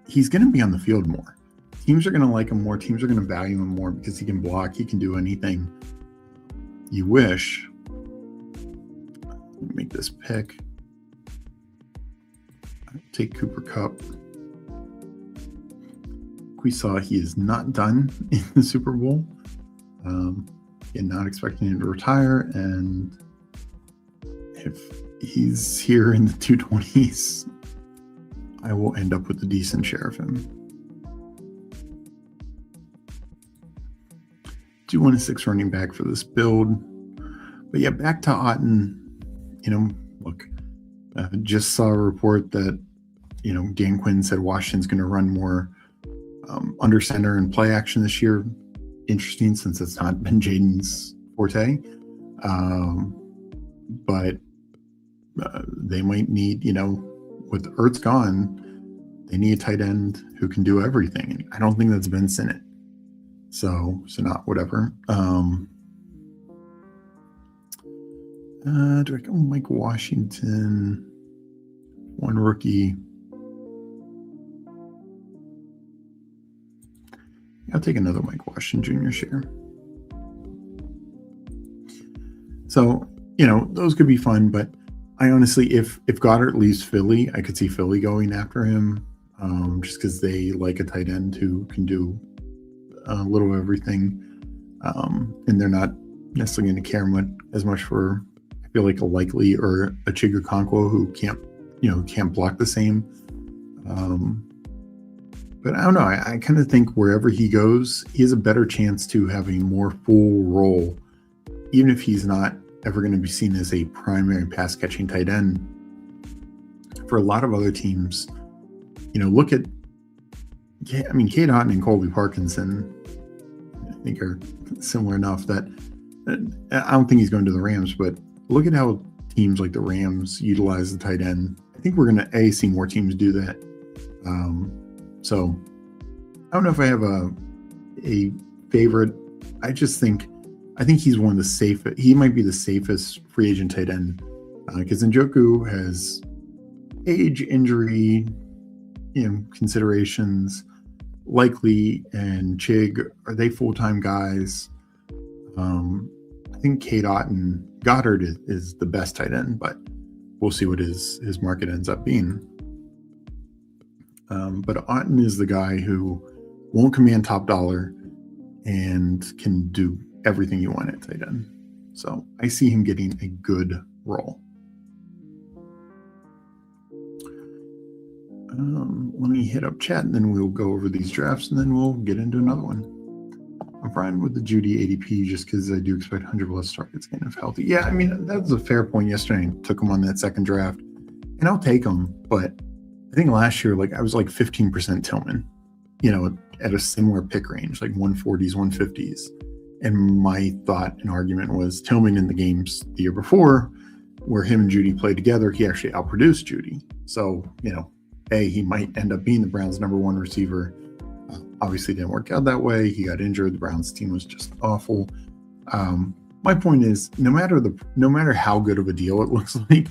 he's going to be on the field more. Teams are going to like him more. Teams are going to value him more because he can block. He can do anything you wish. Let me make this pick. I'll take Cooper Kupp. We saw he is not done in the Super Bowl. Not expecting him to retire. And if he's here in the 220s, I will end up with a decent share of him. 2-1-6 running back for this build. But yeah, back to Otten. Just saw a report that, Dan Quinn said Washington's going to run more under center and play action this year. Interesting, since it's not been Jaden's forte. But they might need, with Ertz gone, they need a tight end who can do everything. And I don't think that's Ben Sinnott. So not whatever. Do I go Mike Washington? One rookie. I'll take another Mike Washington Jr. share. So, those could be fun, but I honestly, if Goddard leaves Philly, I could see Philly going after him, just because they like a tight end who can do a little of everything, and they're not necessarily going to care as much for, I feel like, a Likely or a Chigakonkwo who can't block the same. But I don't know. I kind of think wherever he goes, he has a better chance to have a more full role, even if he's not ever going to be seen as a primary pass catching tight end. For a lot of other teams, look at, Cade Otton and Colby Parkinson, I think, are similar enough that I don't think he's going to the Rams, but look at how teams like the Rams utilize the tight end. I think we're going to see more teams do that. So I don't know if I have a favorite. I think he's one of the safest. He might be the safest free agent tight end because Njoku has age, injury, considerations. Likely and Chig, are they full-time guys? I think K-Dot and Goddard is the best tight end, but we'll see what his market ends up being. But Otten is the guy who won't command top dollar and can do everything you want at tight end. So I see him getting a good role. Let me hit up chat and then we'll go over these drafts and then we'll get into another one. I'm fine with the Judy ADP just because I do expect 100 plus targets again if healthy. Yeah, I mean, that was a fair point yesterday. I took him on that second draft and I'll take him. But I think last year, I was 15% Tillman, at a similar pick range, like 140s, 150s. And my thought and argument was Tillman in the games the year before where him and Judy played together, he actually outproduced Judy. So, he might end up being the Browns' number one receiver. Obviously didn't work out that way. He got injured. The Browns team was just awful. My point is, no matter how good of a deal it looks like,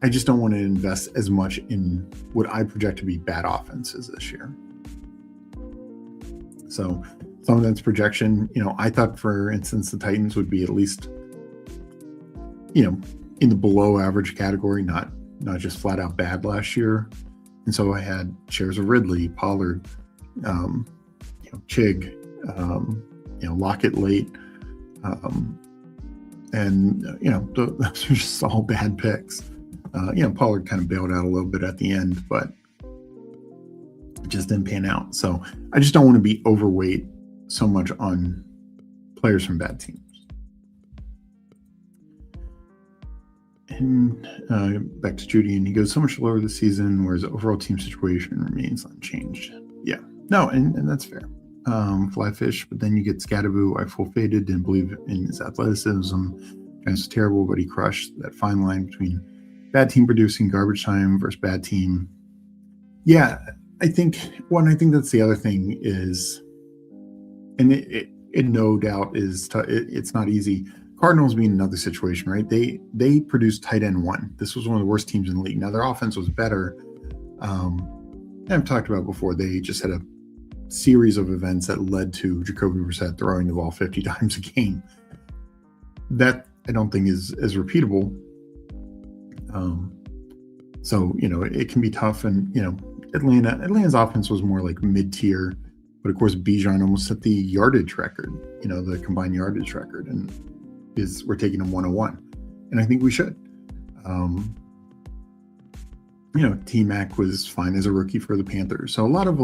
I just don't want to invest as much in what I project to be bad offenses this year. So some of that's projection. I thought, for instance, the Titans would be at least, in the below average category, not just flat out bad last year. And so I had shares of Ridley, Pollard, Chig, Lockett late. Those are just all bad picks. Pollard kind of bailed out a little bit at the end, but it just didn't pan out. So I just don't want to be overweight so much on players from bad teams. And back to Judy, and he goes so much lower this season, whereas the overall team situation remains unchanged. Yeah, no, and that's fair. Flyfish, but then you get Scattaboo. I full faded, didn't believe in his athleticism. Giants was terrible, but he crushed that fine line between bad team producing garbage time versus bad team. Yeah, I think that's the other thing is, and it no doubt is, it's not easy. Cardinals being another situation, right? They produced tight end one. This was one of the worst teams in the league. Now their offense was better. I've talked about before. They just had a series of events that led to Jacoby Brissett throwing the ball 50 times a game. That I don't think is repeatable. So it can be tough, and Atlanta's offense was more like mid-tier, but of course Bijan almost set the yardage record, the combined yardage record, and we're taking him 101, and I think we should. T-Mac was fine as a rookie for the Panthers, so a lot of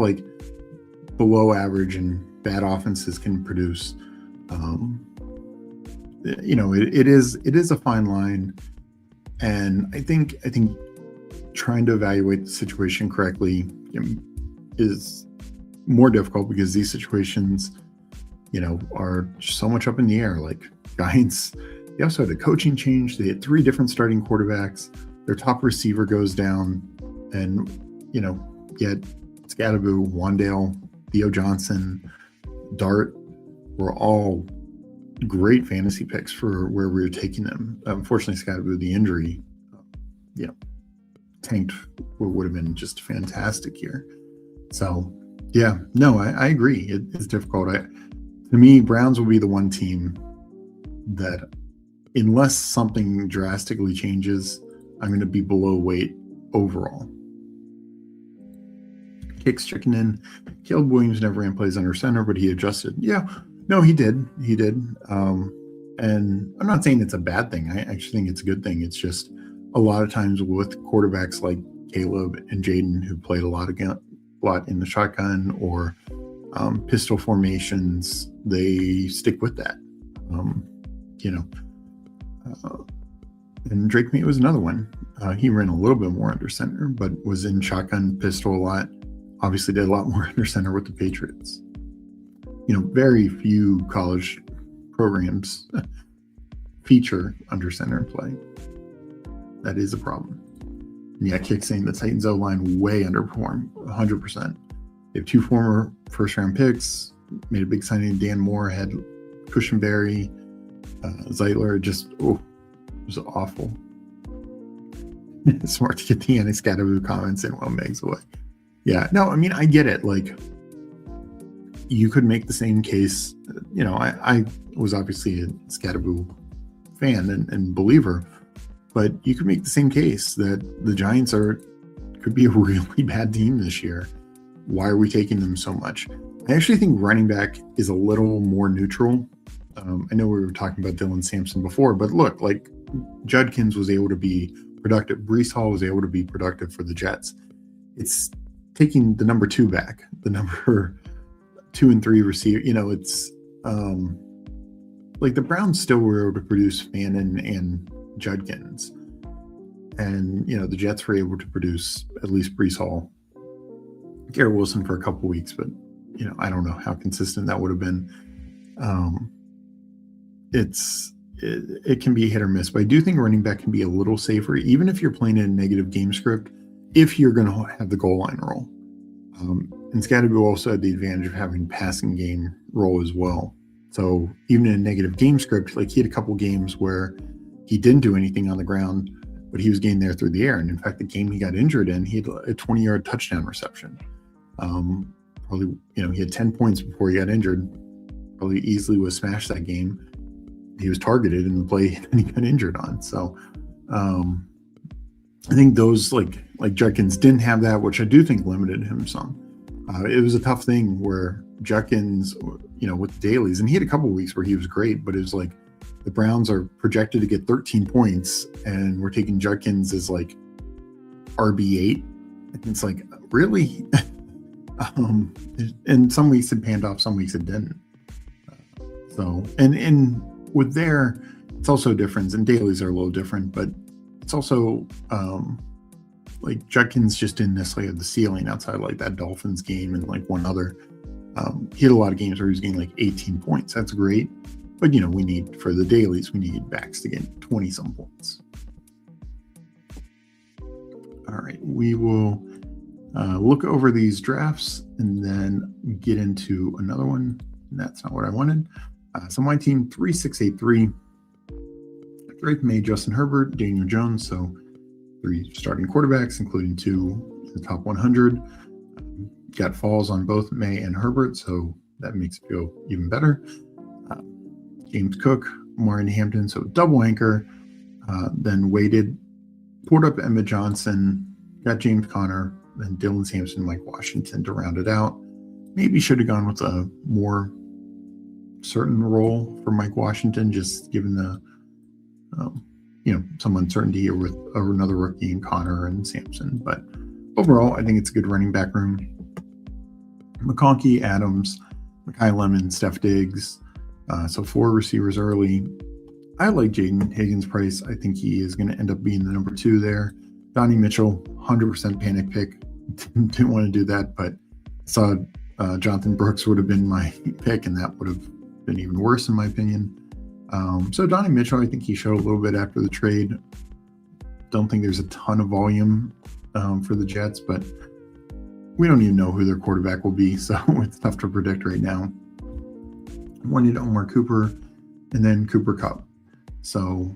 below average and bad offenses can produce. It is a fine line, and I think trying to evaluate the situation correctly is more difficult because these situations, are so much up in the air. Like Giants, they also had a coaching change. They had 3 different starting quarterbacks. Their top receiver goes down, and yet Scattaboo, Wandale, Theo Johnson, Dart were all great fantasy picks for where we were taking them. Unfortunately, Scattaboo, the injury, tanked what would have been just fantastic here. So, yeah, no, I agree. It's difficult. To me, Browns will be the one team that, unless something drastically changes, I'm going to be below weight overall. Kicks chicken in. Caleb Williams never ran plays under center, but he adjusted. Yeah, no, he did. And I'm not saying it's a bad thing. I actually think it's a good thing. It's just a lot of times with quarterbacks like Caleb and Jaden, who played a lot in the shotgun or pistol formations, they stick with that. And Drake May was another one. He ran a little bit more under center, but was in shotgun pistol a lot. Obviously did a lot more under center with the Patriots. Very few college programs feature under center and play. That is a problem. And yeah, Kick saying the Titans O-line way underperformed, 100%. They have 2 former first-round picks, made a big signing. Dan Moore had Cushenberry, Zeitler, just, it was awful. Smart to get the anti-Scatteroo comments in while Meg's away. Yeah, no, I mean, I get it. Like, you could make the same case. You know, I was obviously a Scatteroo fan and believer, but you could make the same case that the Giants could be a really bad team this year. Why are we taking them so much? I actually think running back is a little more neutral. I know we were talking about Dylan Sampson before, but look, like Judkins was able to be productive. Breece Hall was able to be productive for the Jets. It's taking the number 2 back, the number 2 and 3 receiver. You know, it's like the Browns still were able to produce Fannin and Judkins. And, you know, the Jets were able to produce at least Breece Hall. Garrett Wilson for a couple weeks, but, you know, I don't know how consistent that would have been. It can be hit or miss, but I do think running back can be a little safer, even if you're playing in a negative game script, if you're going to have the goal line role. And Scatteroo also had the advantage of having passing game role as well. So even in a negative game script, like he had a couple games where he didn't do anything on the ground, but he was getting there through the air. And in fact, the game he got injured in, he had a 20-yard touchdown reception. Probably, you know, he had 10 points before he got injured. Probably easily would have smashed that game. He was targeted in the play that he got injured on. So I think those like Judkins didn't have that, which I do think limited him some. It was a tough thing where Judkins, you know, with the dailies, and he had a couple of weeks where he was great, but it was like the Browns are projected to get 13 points and we're taking Judkins as like RB8. And it's like, really? And some weeks it panned off, some weeks it didn't. So, and with there, it's also a difference, and dailies are a little different, but it's also like Judkins just didn't necessarily have the ceiling outside of like that Dolphins game and like one other. He had a lot of games where he was getting like 18 points. That's great. But, you know, we need, for the dailies, we need backs to get 20 some points. All right, we will look over these drafts and then get into another one. That's not what I wanted. So my team, 3683. Drake made Justin Herbert, Daniel Jones, so 3 starting quarterbacks, including 2 in the top 100. Got falls on both May and Herbert, so that makes it feel even better. James Cook, Maureen Hampton, so double anchor. Then waited, poured up Emmett Johnson, got James Conner, then Dylan Sampson, Mike Washington to round it out. Maybe should have gone with a more certain role for Mike Washington, just given the you know, some uncertainty here with another rookie in Connor and Sampson. But overall, I think it's a good running back room. McConkey, Adams, Mekhi Lemon, Steph Diggs. So 4 receivers early. I like Jaden Higgins-Price. I think he is going to end up being the number 2 there. Donnie Mitchell, 100% panic pick. Didn't want to do that, but I saw Jonathan Brooks would have been my pick, and that would have been even worse in my opinion. So Donnie Mitchell, I think he showed a little bit after the trade. Don't think there's a ton of volume for the Jets, but we don't even know who their quarterback will be, so it's tough to predict right now. Wanted Omar Cooper and then Cooper Kupp. So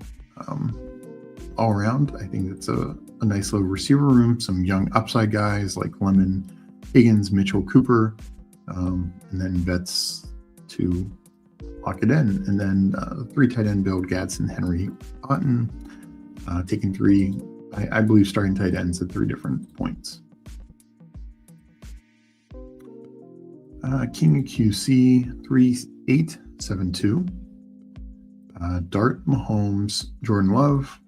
all around, I think it's a nice little receiver room, some young upside guys like Lemon, Higgins, Mitchell, Cooper, and then vets to lock it in. And then 3 tight end build, Gadsden, Henry, Otten, taking 3, I believe, starting tight ends at 3 different points. King QC 3872. Dart, Mahomes, Jordan Love.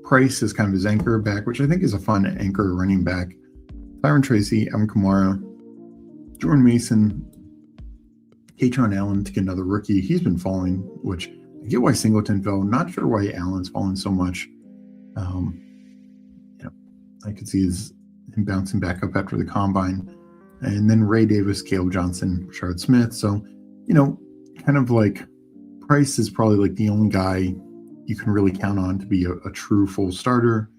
Price is kind of his anchor back, which I think is a fun anchor running back. Tyron Tracy, Evan Kamara, Jordan Mason, Katron Allen to get another rookie. He's been falling, which I get why Singleton fell. Not sure why Allen's fallen so much. You know, I could see him bouncing back up after the combine. And then Ray Davis, Caleb Johnson, Rashard Smith. So, you know, kind of like Price is probably like the only guy you can really count on to be a true full starter,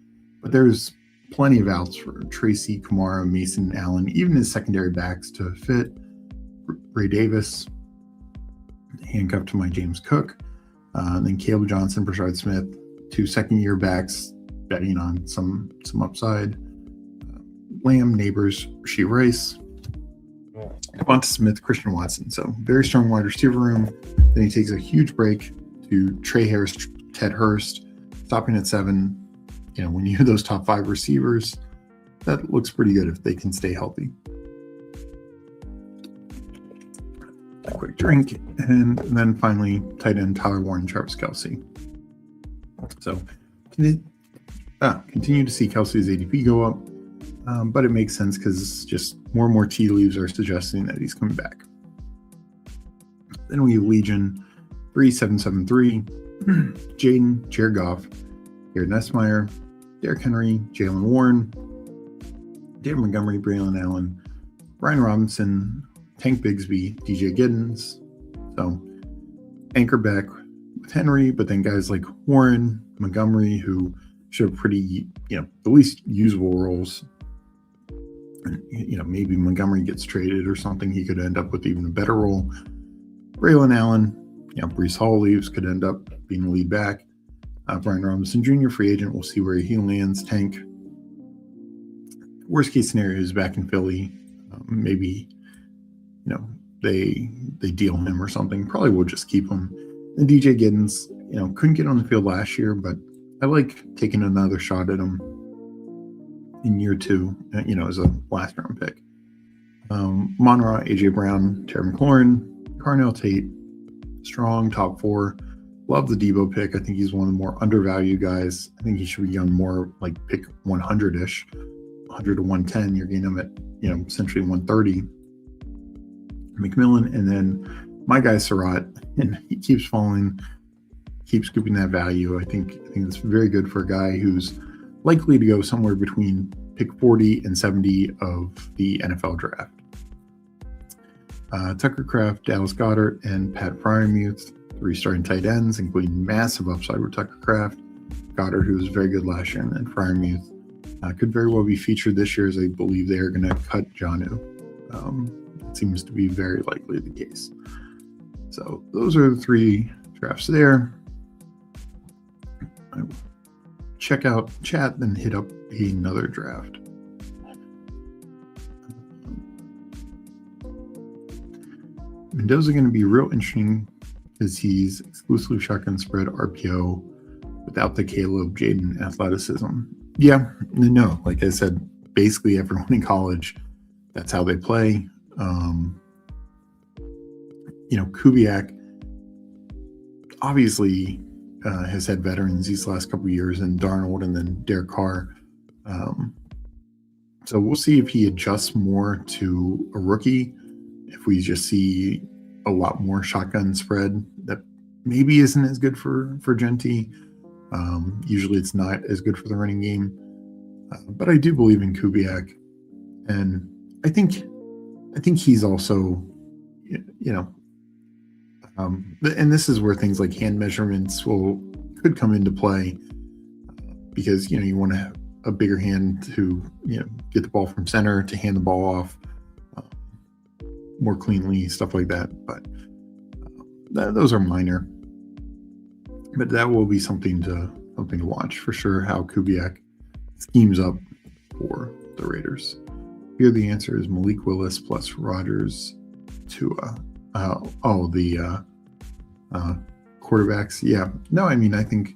but there's plenty of outs for Tracy, Kamara, Mason, Allen, even his secondary backs to fit. Ray Davis, handcuffed to my James Cook, then Caleb Johnson, Brashard Smith, 2 second-year backs betting on some upside. Lamb, Neighbors, Rasheed Rice, Devonta Smith, Christian Watson. So very strong wide receiver room. Then he takes a huge break to Trey Harris, Ted Hurst, stopping at 7. You know, when you have those top 5 receivers, that looks pretty good if they can stay healthy. A quick drink, and then finally tight end Tyler Warren, Travis Kelce. So continue to see Kelce's ADP go up, but it makes sense because just more and more tea leaves are suggesting that he's coming back. Then we have Legion 3773, Jaden, Jared Goff, Jared Nessmeyer, Derrick Henry, Jalen Warren, David Montgomery, Braylon Allen, Brian Robinson, Tank Bigsby, DJ Giddens. So anchor back with Henry, but then guys like Warren, Montgomery, who should have pretty, at least usable roles. And, maybe Montgomery gets traded or something. He could end up with even a better role. Braylon Allen, Breece Hall leaves, could end up being the lead back. Brian Robinson Jr., free agent. We'll see where he lands. Tank. Worst case scenario is back in Philly. Maybe, they deal him or something. Probably will just keep him. And DJ Giddens, couldn't get on the field last year, but I like taking another shot at him in year 2, as a last round pick. Monra, AJ Brown, Terry McLaurin, Carnell Tate, strong top 4. Love the Debo pick. I think he's one of the more undervalued guys. I think he should be young, more like pick 100-ish, 100 to 110. You're getting him at, essentially 130. McMillan, and then my guy Surratt, and he keeps falling, keeps scooping that value. I think it's very good for a guy who's likely to go somewhere between pick 40 and 70 of the NFL draft. Tucker Kraft, Dallas Goedert, and Pat Freiermuth, 3 starting tight ends, including massive upside with Tucker Kraft. Goddard, who was very good last year, and Freiermuth could very well be featured this year, as I believe they are going to cut Jonnu. It seems to be very likely the case. So those are the 3 drafts there. I will check out chat, then hit up another draft. Mendoza going to be real interesting because he's exclusively shotgun spread RPO without the Caleb Jaden athleticism. Yeah, no, like I said, basically everyone in college, that's how they play. Kubiak obviously has had veterans these last couple of years, and Darnold, and then Derek Carr. So we'll see if he adjusts more to a rookie. If we just see a lot more shotgun spread, that maybe isn't as good for Genti. Usually it's not as good for the running game. But I do believe in Kubiak. And I think he's also, and this is where things like hand measurements could come into play, because, you want to have a bigger hand to, get the ball from center, to hand the ball off more cleanly, stuff like that. But those are minor. But that will be something to watch for sure, how Kubiak schemes up for the Raiders. Here the answer is Malik Willis plus Rodgers Tua. The quarterbacks. Yeah. No, I mean, I think,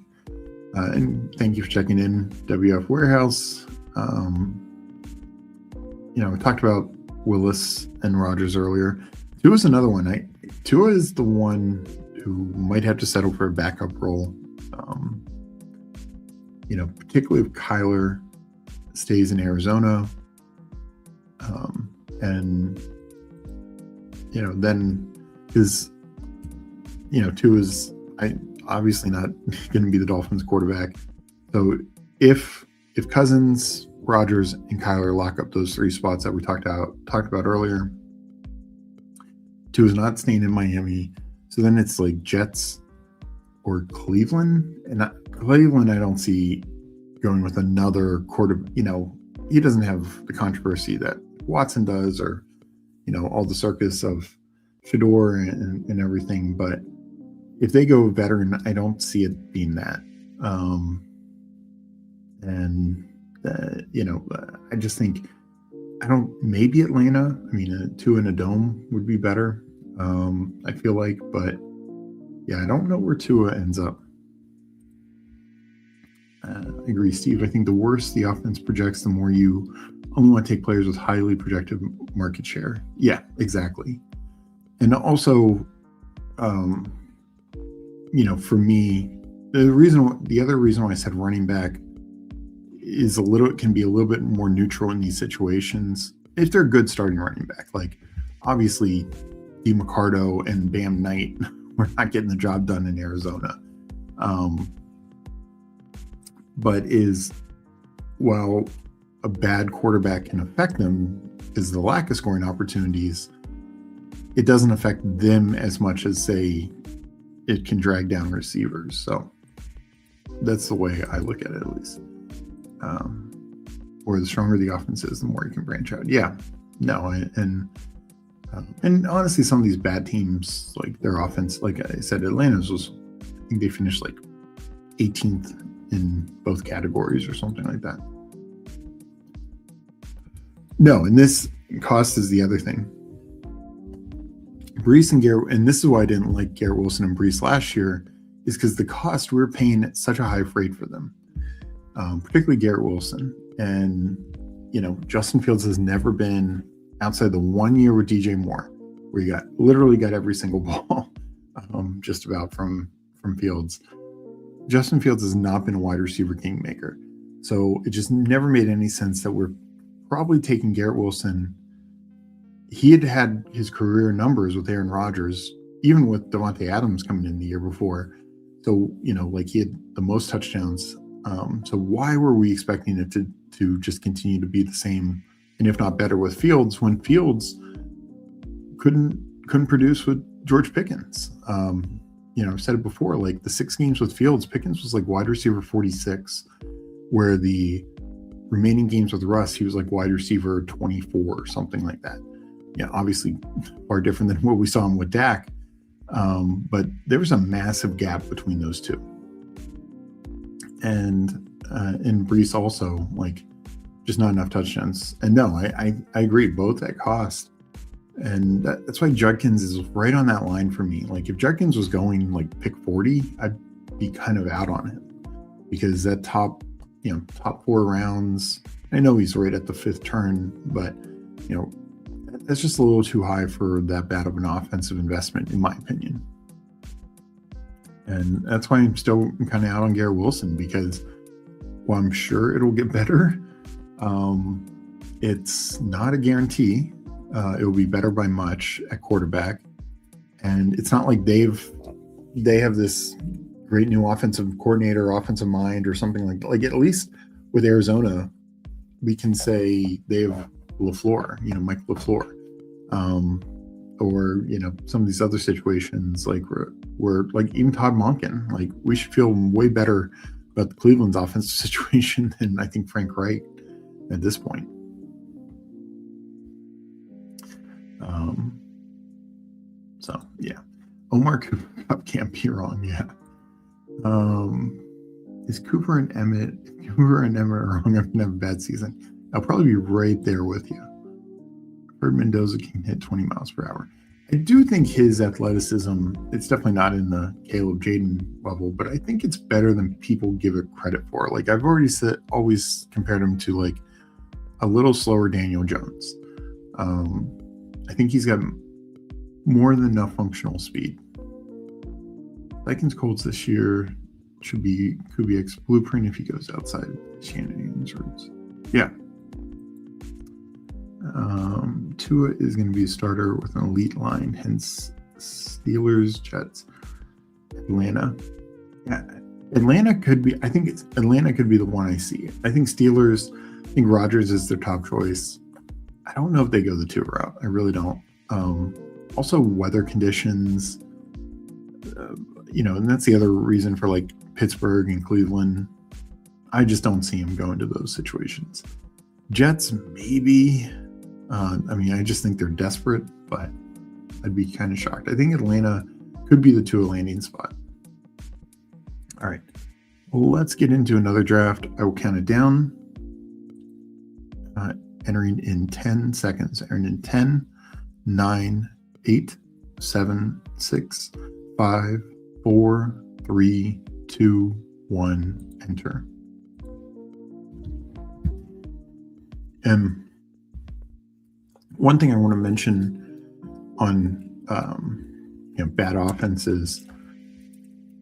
and thank you for checking in, WF Warehouse. We talked about Willis and Rodgers earlier. Tua's another one. Tua is the one who might have to settle for a backup role. Particularly if Kyler stays in Arizona. Then his, Tua's obviously not going to be the Dolphins quarterback. So if Cousins, Rodgers, and Kyler lock up those 3 spots that we talked about earlier, Tua's not staying in Miami. So then it's like Jets, or Cleveland. And Cleveland, I don't see going with another he doesn't have the controversy that Watson does, or, all the circus of Shador and everything. But if they go veteran, I don't see it being that. I just think, maybe Atlanta. I mean, 2 in a dome would be better. I feel like, but yeah, I don't know where Tua ends up. I agree, Steve. I think the worse the offense projects, the more you only want to take players with highly projected market share. Yeah, exactly. And also, for me, the other reason why I said running back is can be a little bit more neutral in these situations if they're good starting running back. Like, obviously, DeMarcado and Bam Knight were not getting the job done in Arizona. But while a bad quarterback can affect them, is the lack of scoring opportunities, it doesn't affect them as much as, say, it can drag down receivers. So that's the way I look at it, at least. Or the stronger the offense is, the more you can branch out. Yeah, no, and honestly, some of these bad teams, like their offense, like I said, Atlanta's I think they finished like 18th in both categories or something like that. No, and this cost is the other thing. Brees and Garrett, and this is why I didn't like Garrett Wilson and Brees last year, is because the cost, we were paying such a high freight for them, particularly Garrett Wilson. And, Justin Fields has never been outside the 1 year with DJ Moore, where you literally got every single ball, just about from Fields. Justin Fields has not been a wide receiver kingmaker. So it just never made any sense that we're probably taking Garrett Wilson. He had his career numbers with Aaron Rodgers, even with Devontae Adams coming in the year before. So, he had the most touchdowns. So why were we expecting it to just continue to be the same, and if not better, with Fields, when Fields couldn't produce with George Pickens? I've said it before, like the 6 games with Fields, Pickens was like wide receiver 46, where the remaining games with Russ, he was like wide receiver 24 or something like that. Yeah, obviously far different than what we saw him with Dak. But there was a massive gap between those two. And Brees also, like, just not enough touchdowns. And no, I agree, both at cost. And that's why Judkins is right on that line for me. Like, if Judkins was going like pick 40, I'd be kind of out on him, because that top 4 rounds, I know he's right at the 5th turn, but that's just a little too high for that bad of an offensive investment, in my opinion. And that's why I'm still kind of out on Garrett Wilson, because while I'm sure it'll get better, it's not a guarantee. It will be better by much at quarterback. And it's not like they have this great new offensive coordinator, offensive mind, or something like that. Like, at least with Arizona, we can say they have LaFleur, Mike LaFleur. Or some of these other situations, like where like even Todd Monken, like, we should feel way better about the Cleveland's offensive situation than I think Frank Wright at this point. So yeah, Omar Cooper can't be wrong. Yeah. Is Cooper and Emmett are wrong? I'm gonna have a bad season. I'll probably be right there with you. Heard Mendoza can hit 20 miles per hour. I do think his athleticism, it's definitely not in the Caleb Jaden level, but I think it's better than people give it credit for. Like, I've always compared him to like a little slower Daniel Jones. I think he's got more than enough functional speed. Vikings Colts this year should be Kubiak's blueprint if he goes outside Shanahan's roots. Yeah. Tua is going to be a starter with an elite line, hence Steelers, Jets, Atlanta. Yeah, Atlanta could be. I think Atlanta could be the one I see. I think Steelers. I think Rodgers is their top choice. I don't know if they go the Tua route. I really don't. Also, weather conditions. And that's the other reason for like Pittsburgh and Cleveland. I just don't see him going to those situations. Jets, maybe. I just think they're desperate, but I'd be kind of shocked. I think Atlanta could be the Tua landing spot. All right, let's get into another draft. I will count it down. Entering in 10 seconds. Entering in 10, 9, 8, 7, 6, 5, 4, 3, 2, 1, enter. One thing I want to mention on bad offenses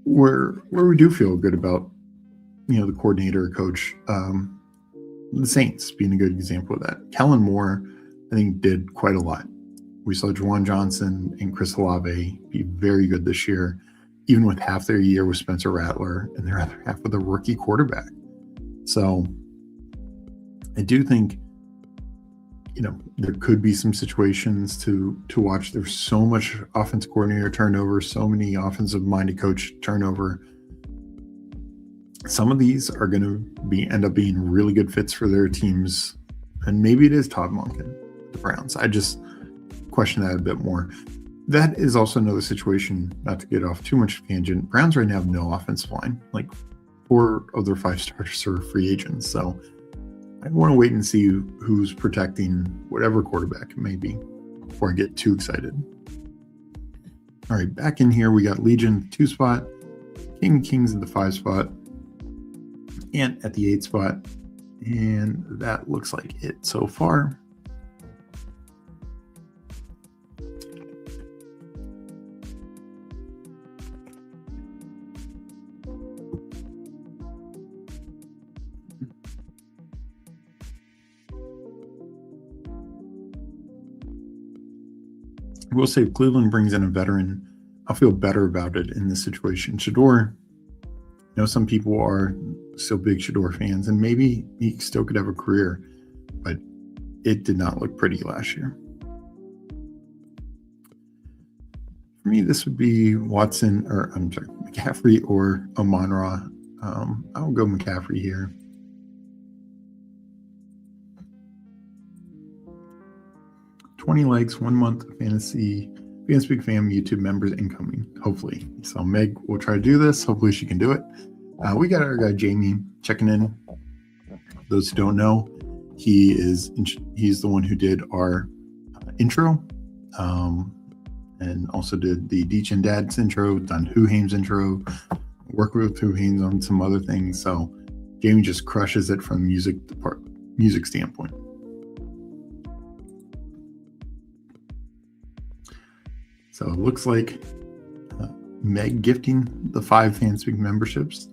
where we do feel good about the coordinator or coach, the Saints being a good example of that. Kellen Moore, I think, did quite a lot. We saw Juwan Johnson and Chris Olave be very good this year, even with half their year with Spencer Rattler and their other half with a rookie quarterback. So I do think there could be some situations to watch. There's so much offensive coordinator turnover, so many offensive-minded coach turnover. Some of these are going to end up being really good fits for their teams, and maybe it is Todd Monken, the Browns. I just question that a bit more. That is also another situation, not to get off too much tangent. Browns right now have no offensive line. Like 4 of their 5 starters are free agents, so I want to wait and see who's protecting whatever quarterback it may be before I get too excited. All right, back in here, we got Legion 2 spot, Kings in the 5 spot, Ant at the 8 spot, and that looks like it so far. I will say if Cleveland brings in a veteran, I'll feel better about it in this situation. Shador, some people are still big Shador fans, and maybe he still could have a career, but it did not look pretty last year. For me, this would be McCaffrey or Amon-Ra. I'll go McCaffrey here. $20 1 month Fanspeak fam YouTube members incoming, hopefully. So Meg will try to do this. Hopefully she can do it. We got our guy Jamie checking in. Those who don't know, he's the one who did our intro, and also did the Degen Dad's intro, done Who Hames intro, worked with Who Hames on some other things. So Jamie just crushes it from music standpoint. So it looks like Meg gifting the 5 Fanspeak memberships.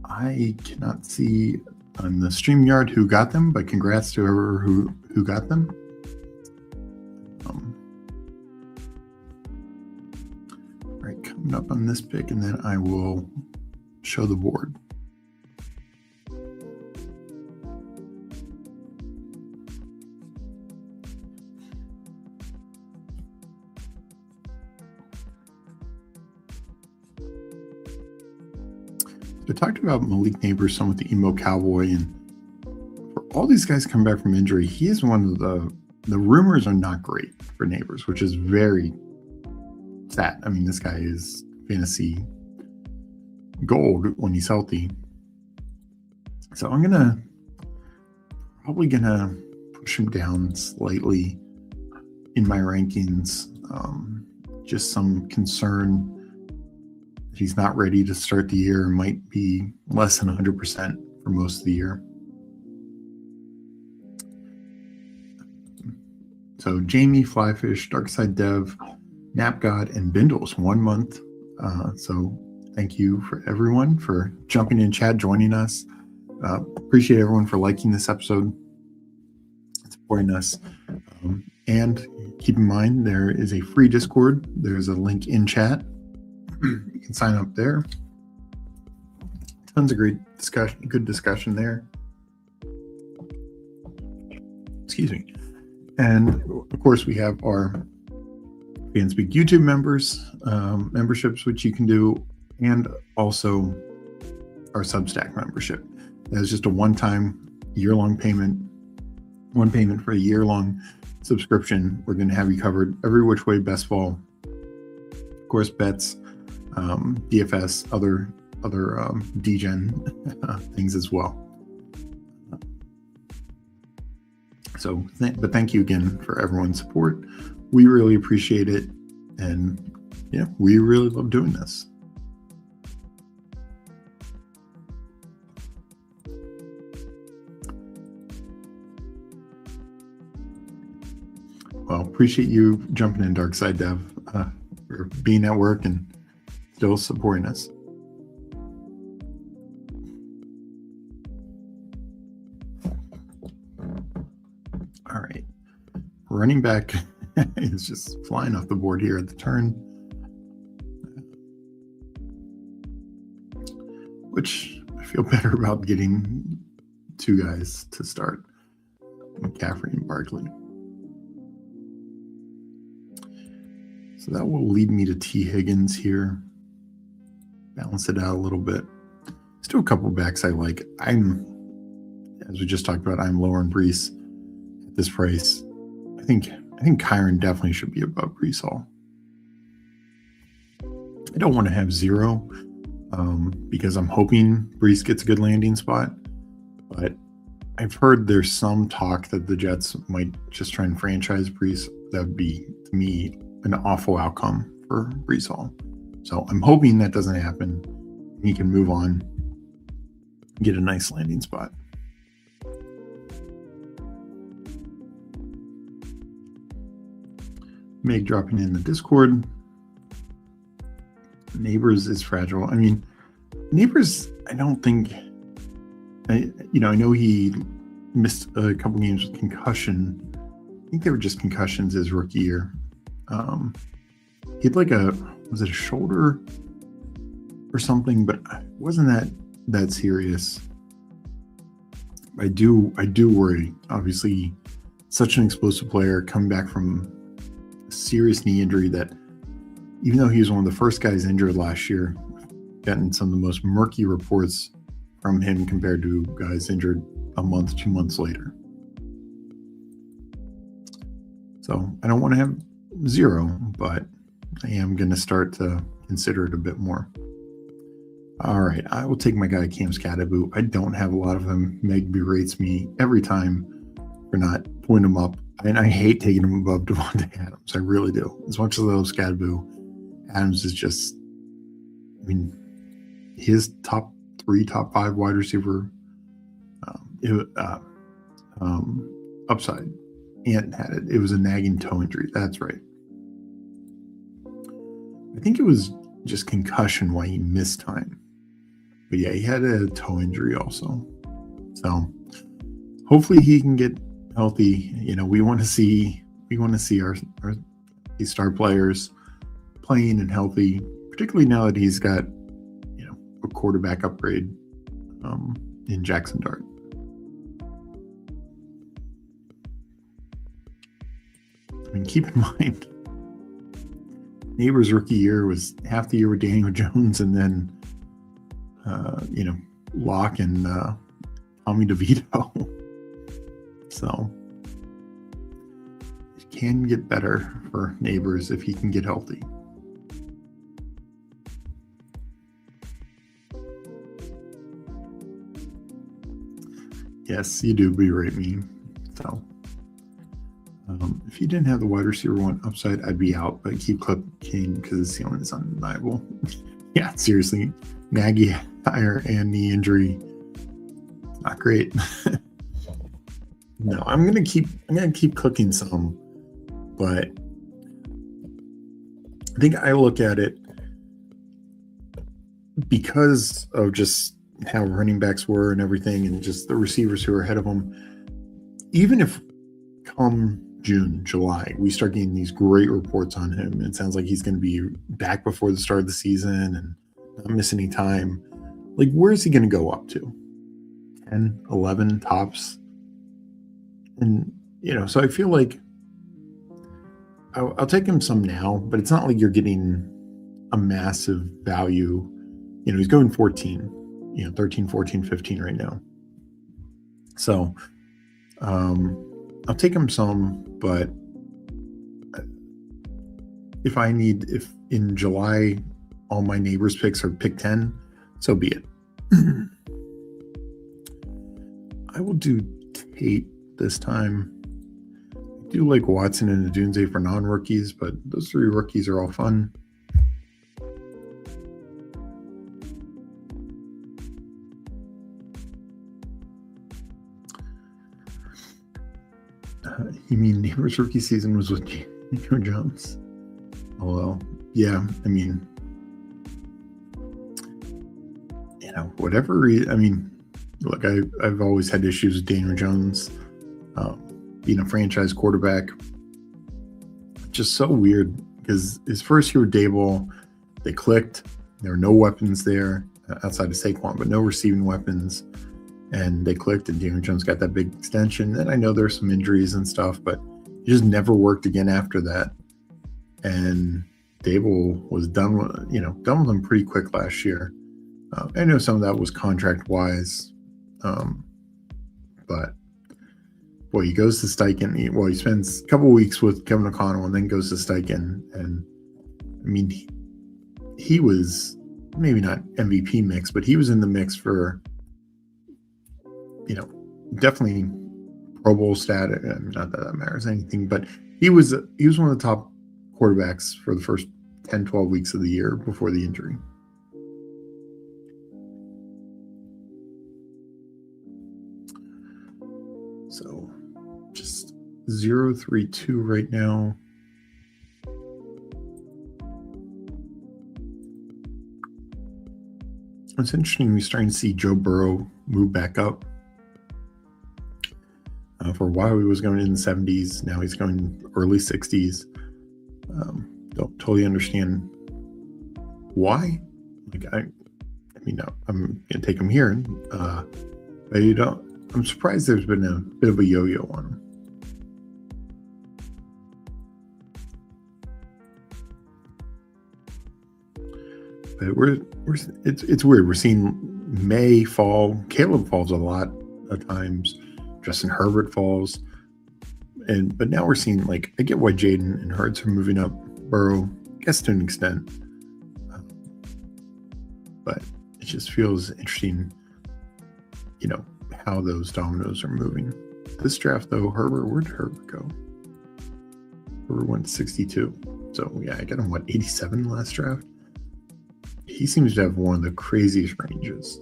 I cannot see on the StreamYard who got them, but congrats to whoever who got them. All right, coming up on this pick, and then I will show the board. I talked about Malik Neighbors, some with the emo cowboy, and for all these guys coming back from injury, he is one of the rumors are not great for Neighbors, which is very sad. I mean, this guy is fantasy gold when he's healthy. So I'm probably gonna push him down slightly in my rankings. Just some concern. He's not ready to start the year, might be less than 100% for most of the year. So Jamie, Flyfish, Darkside Dev, Napgod, and Bindles 1 month. So thank you for everyone for jumping in chat, joining us. Appreciate everyone for liking this episode, supporting us. And keep in mind, there is a free Discord. There's a link in chat. You can sign up there. Tons of great discussion, good discussion there. Excuse me. And of course, we have our Fanspeak YouTube memberships, which you can do, and also our Substack membership. That's just a one-time year-long payment, one payment for a year-long subscription. We're going to have you covered every which way best ball, of course, bets, DFS, other Degen things as well. So, but thank you again for everyone's support. We really appreciate it, and yeah, we really love doing this. Well, appreciate you jumping in, Dark Side Dev, for being at work and still supporting us. All right, running back is just flying off the board here at the turn, which I feel better about getting two guys to start, McCaffrey and Barkley. So that will lead me to T. Higgins here. Balance it out a little bit. Still a couple backs I like. As we just talked about, I'm lower on Brees at this price. I think Kyron definitely should be above Brees Hall. I don't want to have zero because I'm hoping Brees gets a good landing spot. But I've heard there's some talk that the Jets might just try and franchise Brees. That would be, to me, an awful outcome for Brees Hall. So I'm hoping that doesn't happen. He can move on, get a nice landing spot. Meg dropping in the Discord. Neighbors is fragile. I mean, Neighbors, I don't think, I know he missed a couple games with concussion. I think they were just concussions his rookie year. He had was it a shoulder or something, but it wasn't that serious. I do worry. Obviously, such an explosive player coming back from a serious knee injury that, even though he was one of the first guys injured last year, gotten some of the most murky reports from him compared to guys injured a month, 2 months later. So I don't want to have zero, but I am going to start to consider it a bit more. All right, I will take my guy Cam Scatterboot. I don't have a lot of him. Meg berates me every time for not pulling him up, and I hate taking him above Devontae Adams. I really do. As much as I love Scatterboot, Adams is just, his top 3, top 5 wide receiver upside. Ant had it. It was a nagging toe injury. That's right. I think it was just concussion why he missed time. But yeah, he had a toe injury also. So hopefully he can get healthy. We want to see our these star players playing and healthy, particularly now that he's got a quarterback upgrade in Jackson Dart. Keep in mind, Neighbors' rookie year was half the year with Daniel Jones, and then Locke and Tommy DeVito. So it can get better for Neighbors if he can get healthy. Yes, you do berate me. So if you didn't have the wide receiver one upside, I'd be out, but keep clicking because the ceiling is undeniable. Yeah, seriously, Nagy higher and knee injury, not great. No, I'm gonna keep clicking some, but I think I look at it because of just how running backs were and everything, and just the receivers who are ahead of them. Even if come June, July, we start getting these great reports on him, it sounds like he's going to be back before the start of the season and not miss any time. Like, where's he going to go up to? 10, 11 tops? And, so I feel like I'll take him some now, but it's not like you're getting a massive value. He's going 14, 13, 14, 15 right now. So I'll take him some, but if in July all my neighbors' picks are pick 10, so be it. I will do Tate this time. I do like Watson and Adunze for non-rookies, but those 3 rookies are all fun. You mean neighbor's rookie season was with Daniel Jones? Oh, well, yeah, I mean, whatever. Look, I've always had issues with Daniel Jones being a franchise quarterback. Just so weird, because his first year with Daboll, they clicked. There were no weapons there outside of Saquon, but no receiving weapons. And they clicked, and Daniel Jones got that big extension. And I know there's some injuries and stuff, but it just never worked again after that. And Daboll was done with him pretty quick last year. I know some of that was contract-wise, but boy, he goes to Steichen. He spends a couple weeks with Kevin O'Connell and then goes to Steichen. And he was maybe not MVP mix, but he was in the mix for, definitely Pro Bowl stat. Not that matters anything, but he was one of the top quarterbacks for the first 10, 12 weeks of the year before the injury. So just 0-3-2 right now. It's interesting, we're starting to see Joe Burrow move back up. For a while, he was going in the 70s. Now he's going early 60s. Don't totally understand why. I'm going to take him here. But I'm surprised there's been a bit of a yo-yo on him. But it's weird. We're seeing May fall. Caleb falls a lot of times. Justin Herbert falls. But now we're seeing, I get why Jaden and Hurts are moving up. Burrow, I guess to an extent. But it just feels interesting, how those dominoes are moving. This draft, though, where'd Herbert go? Herbert went 62. So, yeah, I got him, 87 last draft? He seems to have one of the craziest ranges.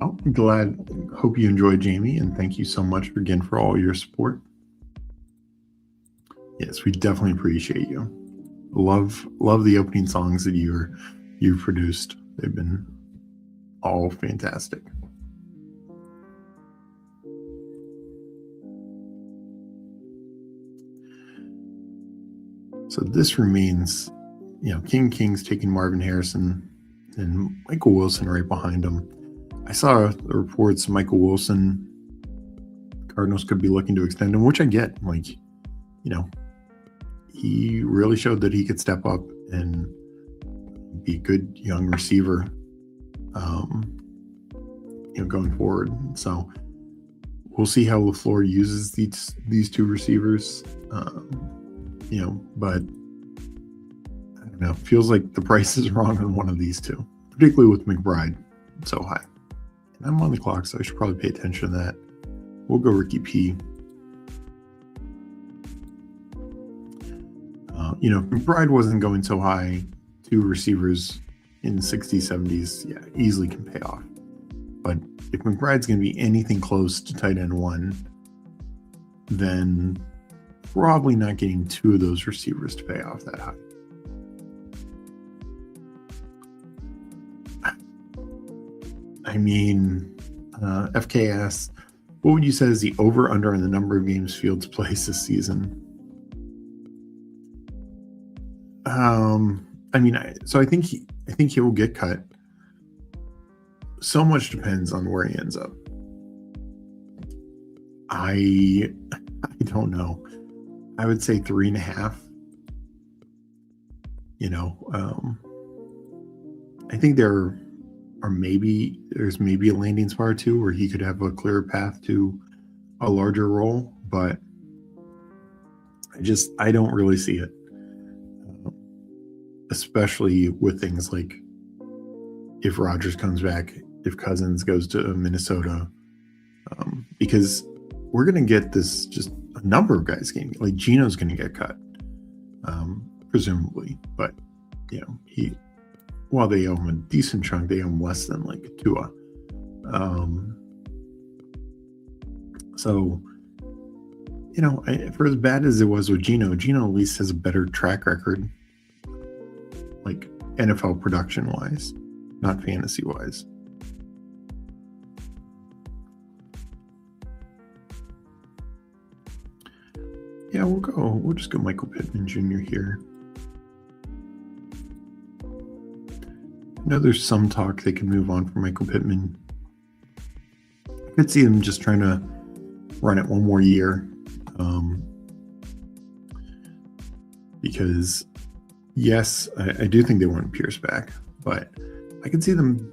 I'm glad. Hope you enjoyed, Jamie, and thank you so much again for all your support. Yes, we definitely appreciate you. Love the opening songs that you've produced. They've been all fantastic. So this remains, King's taking Marvin Harrison and Michael Wilson right behind him. I saw the reports Michael Wilson, Cardinals could be looking to extend him, which I get. He really showed that he could step up and be a good young receiver, going forward. So we'll see how LaFleur uses these 2 receivers, but I don't know. Feels like the price is wrong on one of these 2, particularly with McBride so high. And I'm on the clock, so I should probably pay attention to that. We'll go Ricky P. If McBride wasn't going so high, 2 receivers in the 60s, 70s, yeah, easily can pay off. But if McBride's going to be anything close to tight end 1, then probably not getting 2 of those receivers to pay off that high. FK asks, what would you say is the over-under on the number of games Fields plays this season? I mean, I think he will get cut. So much depends on where he ends up. I don't know. I would say 3.5. I think there's maybe a landing spot or two where he could have a clearer path to a larger role, but I don't really see it, especially with things like if Rodgers comes back, if Cousins goes to Minnesota, because we're going to get this, just a number of guys getting, like Geno's going to get cut, presumably, but while they owe him a decent chunk, they owe him less than like Tua. So, for as bad as it was with Geno at least has a better track record, like NFL production wise, not fantasy wise. Yeah, we'll just go Michael Pittman Jr. here. I know there's some talk they can move on from Michael Pittman. I could see them just trying to run it one more year. Because yes, I do think they want Pierce back, but I could see them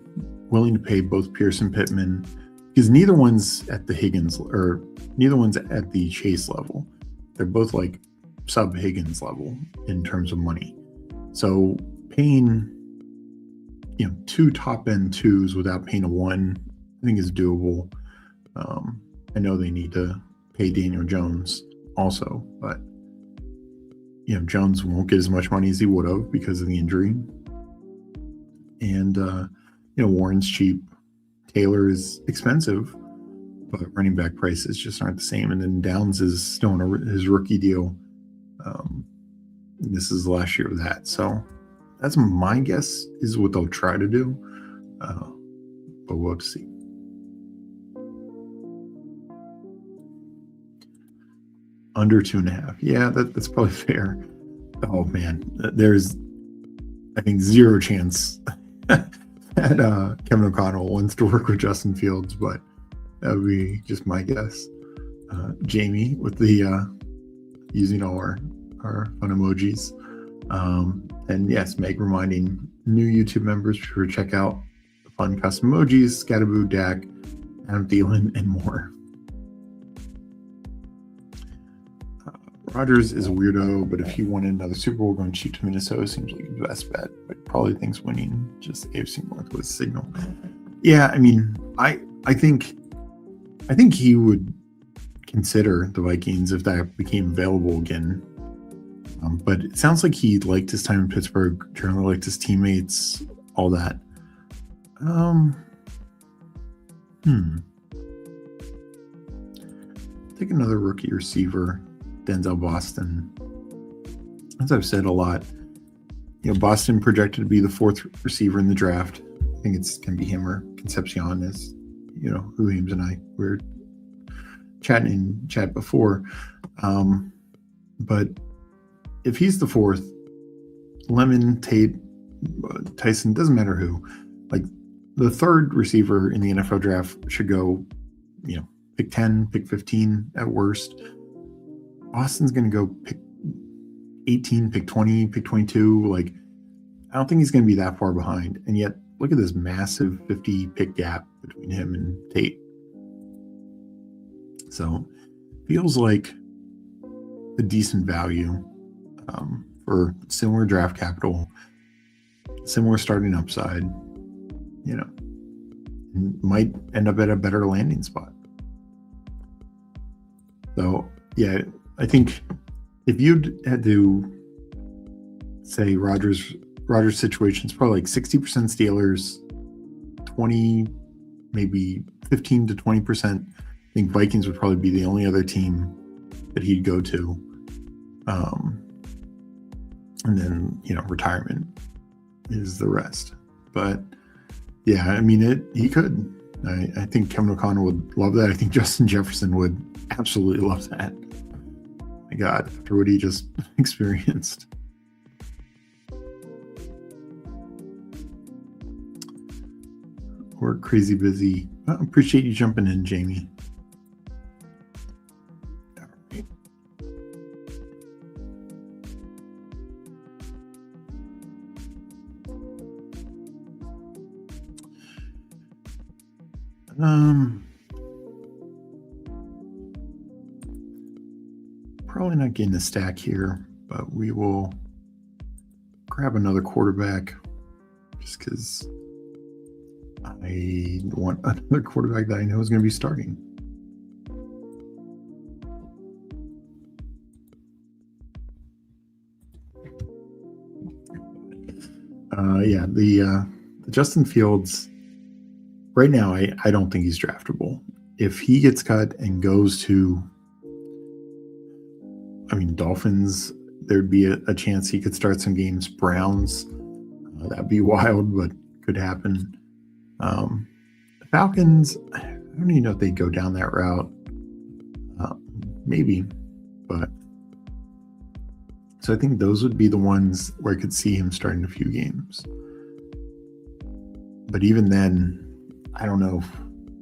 willing to pay both Pierce and Pittman, because neither one's at the Higgins or neither one's at the Chase level. They're both like sub Higgins level in terms of money. So paying, 2 top end 2s without paying a 1, I think is doable. I know they need to pay Daniel Jones also, but Jones won't get as much money as he would have because of the injury. And Warren's cheap. Taylor is expensive, but running back prices just aren't the same. And then Downs is still on his rookie deal. This is the last year of that. So that's my guess is what they'll try to do. But we'll have to see. Under 2.5. Yeah, that's probably fair. Oh man, there's, I think, 0 chance that Kevin O'Connell wants to work with Justin Fields, but that would be just my guess. Jamie with the using all our fun emojis. And yes, Meg reminding new YouTube members to check out the fun custom emojis, Scatterboo, Dak, Adam Thielen, and more. Rodgers is a weirdo, but if he wanted another Super Bowl going cheap to Minnesota, seems like the best bet. But probably thinks winning just AFC North was a signal. Yeah, I mean, I think he would consider the Vikings if that became available again. But it sounds like he liked his time in Pittsburgh, generally liked his teammates, all that. Take another rookie receiver. Denzel Boston. As I've said a lot, Boston projected to be the 4th receiver in the draft. I think it's going to be him or Concepcion, as who Ames and I were chatting in chat before. But if he's the 4th, Lemon, Tate, Tyson, doesn't matter who, like the 3rd receiver in the NFL draft should go, pick 10, pick 15 at worst. Boston's going to go pick 18, pick 20, pick 22. Like, I don't think he's going to be that far behind. And yet, look at this massive 50 pick gap between him and Tate. So, feels like a decent value for similar draft capital, similar starting upside, might end up at a better landing spot. So, yeah, I think if you'd had to say Rodgers' situation is probably like 60% Steelers, 20, maybe 15 to 20%. I think Vikings would probably be the only other team that he'd go to. And then, retirement is the rest. But yeah, I mean, he could. I think Kevin O'Connell would love that. I think Justin Jefferson would absolutely love that. My God, after what he just experienced. we're crazy busy. I appreciate you jumping in, Jamie. Probably not getting a stack here, but we will grab another quarterback just because I want another quarterback that I know is going to be starting. Yeah, the Justin Fields, right now, I don't think he's draftable. If he gets cut and goes to, Dolphins, there'd be a chance he could start some games. Browns, that'd be wild, but could happen. The Falcons, I don't even know if they'd go down that route. Maybe, but so I think those would be the ones where I could see him starting a few games. But even then, I don't know if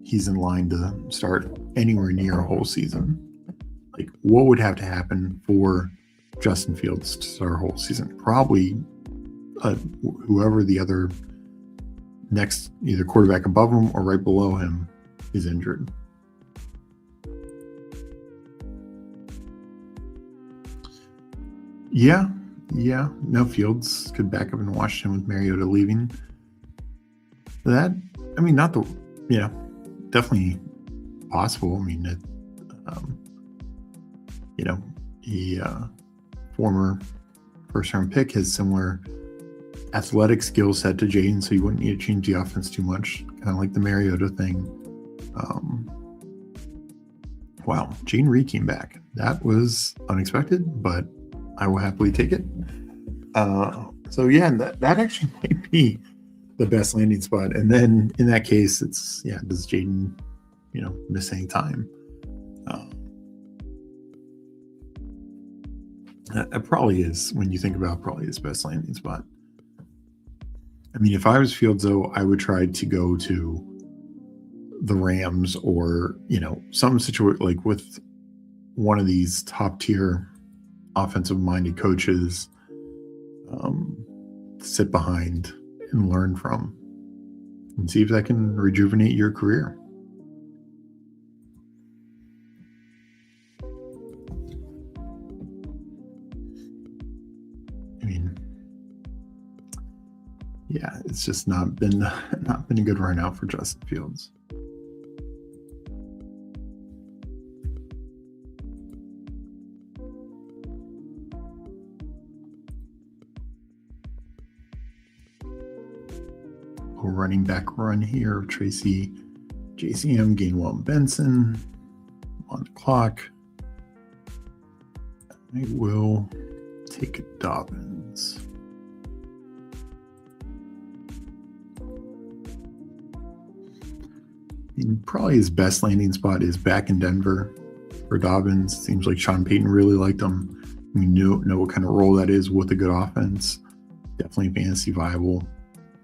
he's in line to start anywhere near a whole season. Like, what would have to happen for Justin Fields to start a whole season? Probably whoever the other next, either quarterback above him or right below him, is injured. Yeah. No, Fields could back up in Washington with Mariota leaving. That, definitely possible. He former first-round pick has similar athletic skill set to Degen, so you wouldn't need to change the offense too much. Kind of like the Mariota thing. Wow, Gene Reed came back. That was unexpected, but I will happily take it. So yeah, that actually might be the best landing spot. And then in that case, it's, does Jaden, miss any time? That probably is, when you think about, probably his best landing spot. If I was Fields, though, I would try to go to the Rams or, some situation like with one of these top tier offensive minded coaches, sit behind and learn from and see if that can rejuvenate your career. Yeah, it's just not been a good run out for Justin Fields. Running back run here. Tracy, JCM, Gainwell, and Benson on the clock. I will take Dobbins. Probably his best landing spot is back in Denver for Dobbins. Seems like Sean Payton really liked him. We know what kind of role that is with a good offense. Definitely fantasy viable.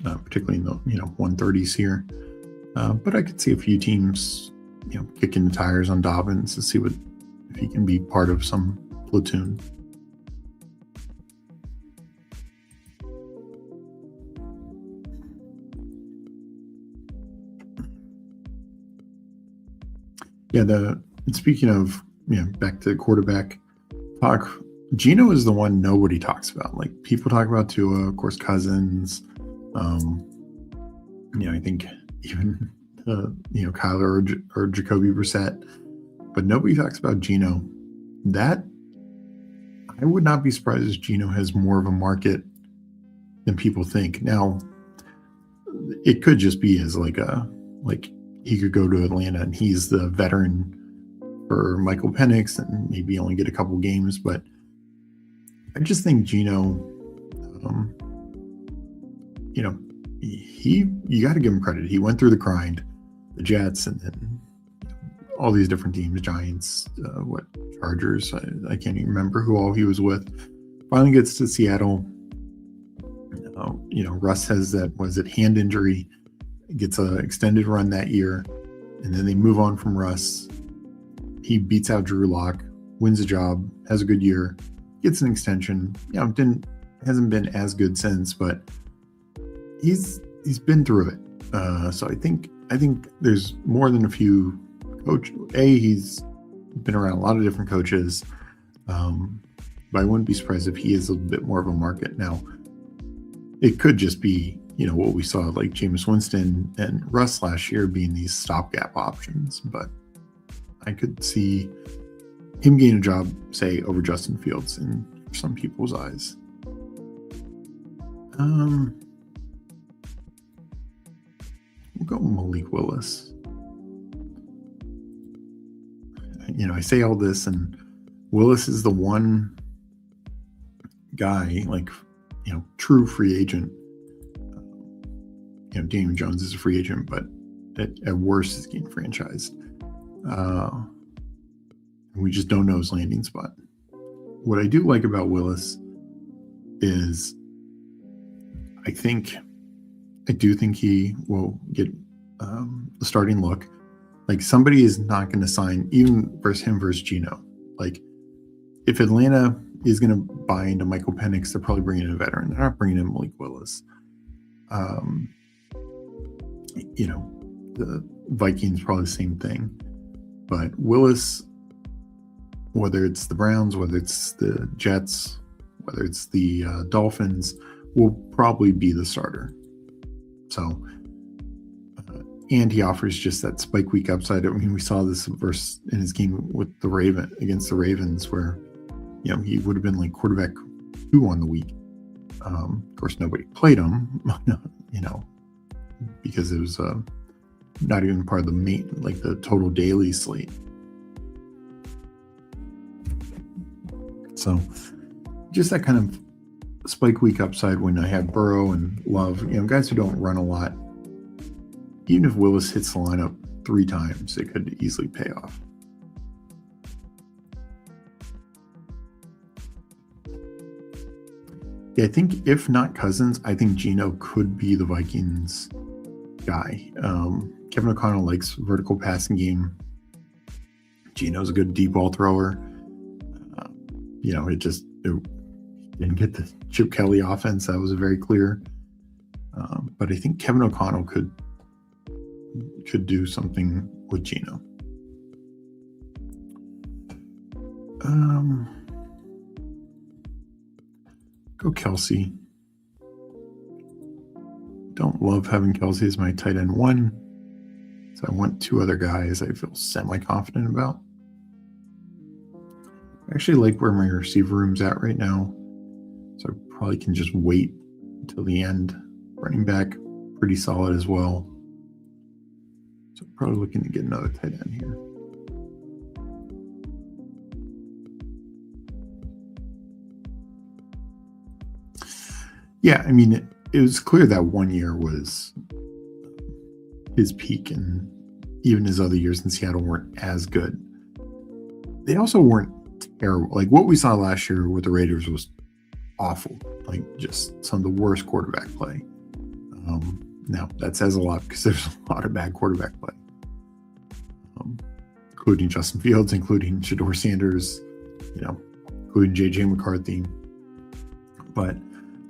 Particularly in the 130s here, but I could see a few teams kicking the tires on Dobbins to see if he can be part of some platoon. Speaking of back to quarterback talk, Geno is the one nobody talks about. Like, people talk about Tua, of course, Cousins. I think even Kyler or Jacoby Brissett, but nobody talks about Geno. That, I would not be surprised if Geno has more of a market than people think. Now, it could just be as like he could go to Atlanta and he's the veteran for Michael Penix and maybe only get a couple games, but I just think Geno, you got to give him credit. He went through the grind, the Jets, and then all these different teams, Giants, Chargers. I can't even remember who all he was with. Finally gets to Seattle. Russ has that, hand injury, gets an extended run that year, and then they move on from Russ. He beats out Drew Lock, wins a job, has a good year, gets an extension. Hasn't been as good since, but he's been through it. So I think there's more than a few coach. He's been around a lot of different coaches, but I wouldn't be surprised if he is a bit more of a market now. It could just be, what we saw like Jameis Winston and Russ last year being these stopgap options, but I could see him gain a job, say, over Justin Fields in some people's eyes. We'll go Malik Willis. I say all this, and Willis is the one guy, true free agent. Daniel Jones is a free agent, but at worst is getting franchised. We just don't know his landing spot. What I do like about Willis is I do think he will get a starting look. Like, somebody is not going to sign, even versus Geno. Like, if Atlanta is going to buy into Michael Penix, they're probably bringing in a veteran. They're not bringing in Malik Willis. The Vikings probably the same thing. But Willis, whether it's the Browns, whether it's the Jets, whether it's the Dolphins, will probably be the starter. So, and he offers just that spike week upside. I mean, we saw this in his game with against the Ravens, where he would have been like quarterback 2 on the week. Of course, nobody played him, because it was not even part of the total daily slate. So, just that kind of spike week upside when I have Burrow and Love, guys who don't run a lot. Even if Willis hits the lineup 3 times, it could easily pay off. Yeah, I think if not Cousins, I think Geno could be the Vikings guy. Kevin O'Connell likes vertical passing game. Geno's a good deep ball thrower. It didn't get the Chip Kelly offense. That was very clear. But I think Kevin O'Connell could do something with Geno. Go Kelsey. Don't love having Kelsey as my tight end 1. So I want 2 other guys I feel semi-confident about. I actually like where my receiver room's at right now. So I probably can just wait until the end. Running back, pretty solid as well. So probably looking to get another tight end here. Yeah, I mean, it was clear that 1 year was his peak, and even his other years in Seattle weren't as good. They also weren't terrible. Like, what we saw last year with the Raiders was awful. Like, just some of the worst quarterback play. Now, that says a lot because there's a lot of bad quarterback play, including Justin Fields, including Shedeur Sanders, including J.J. McCarthy. But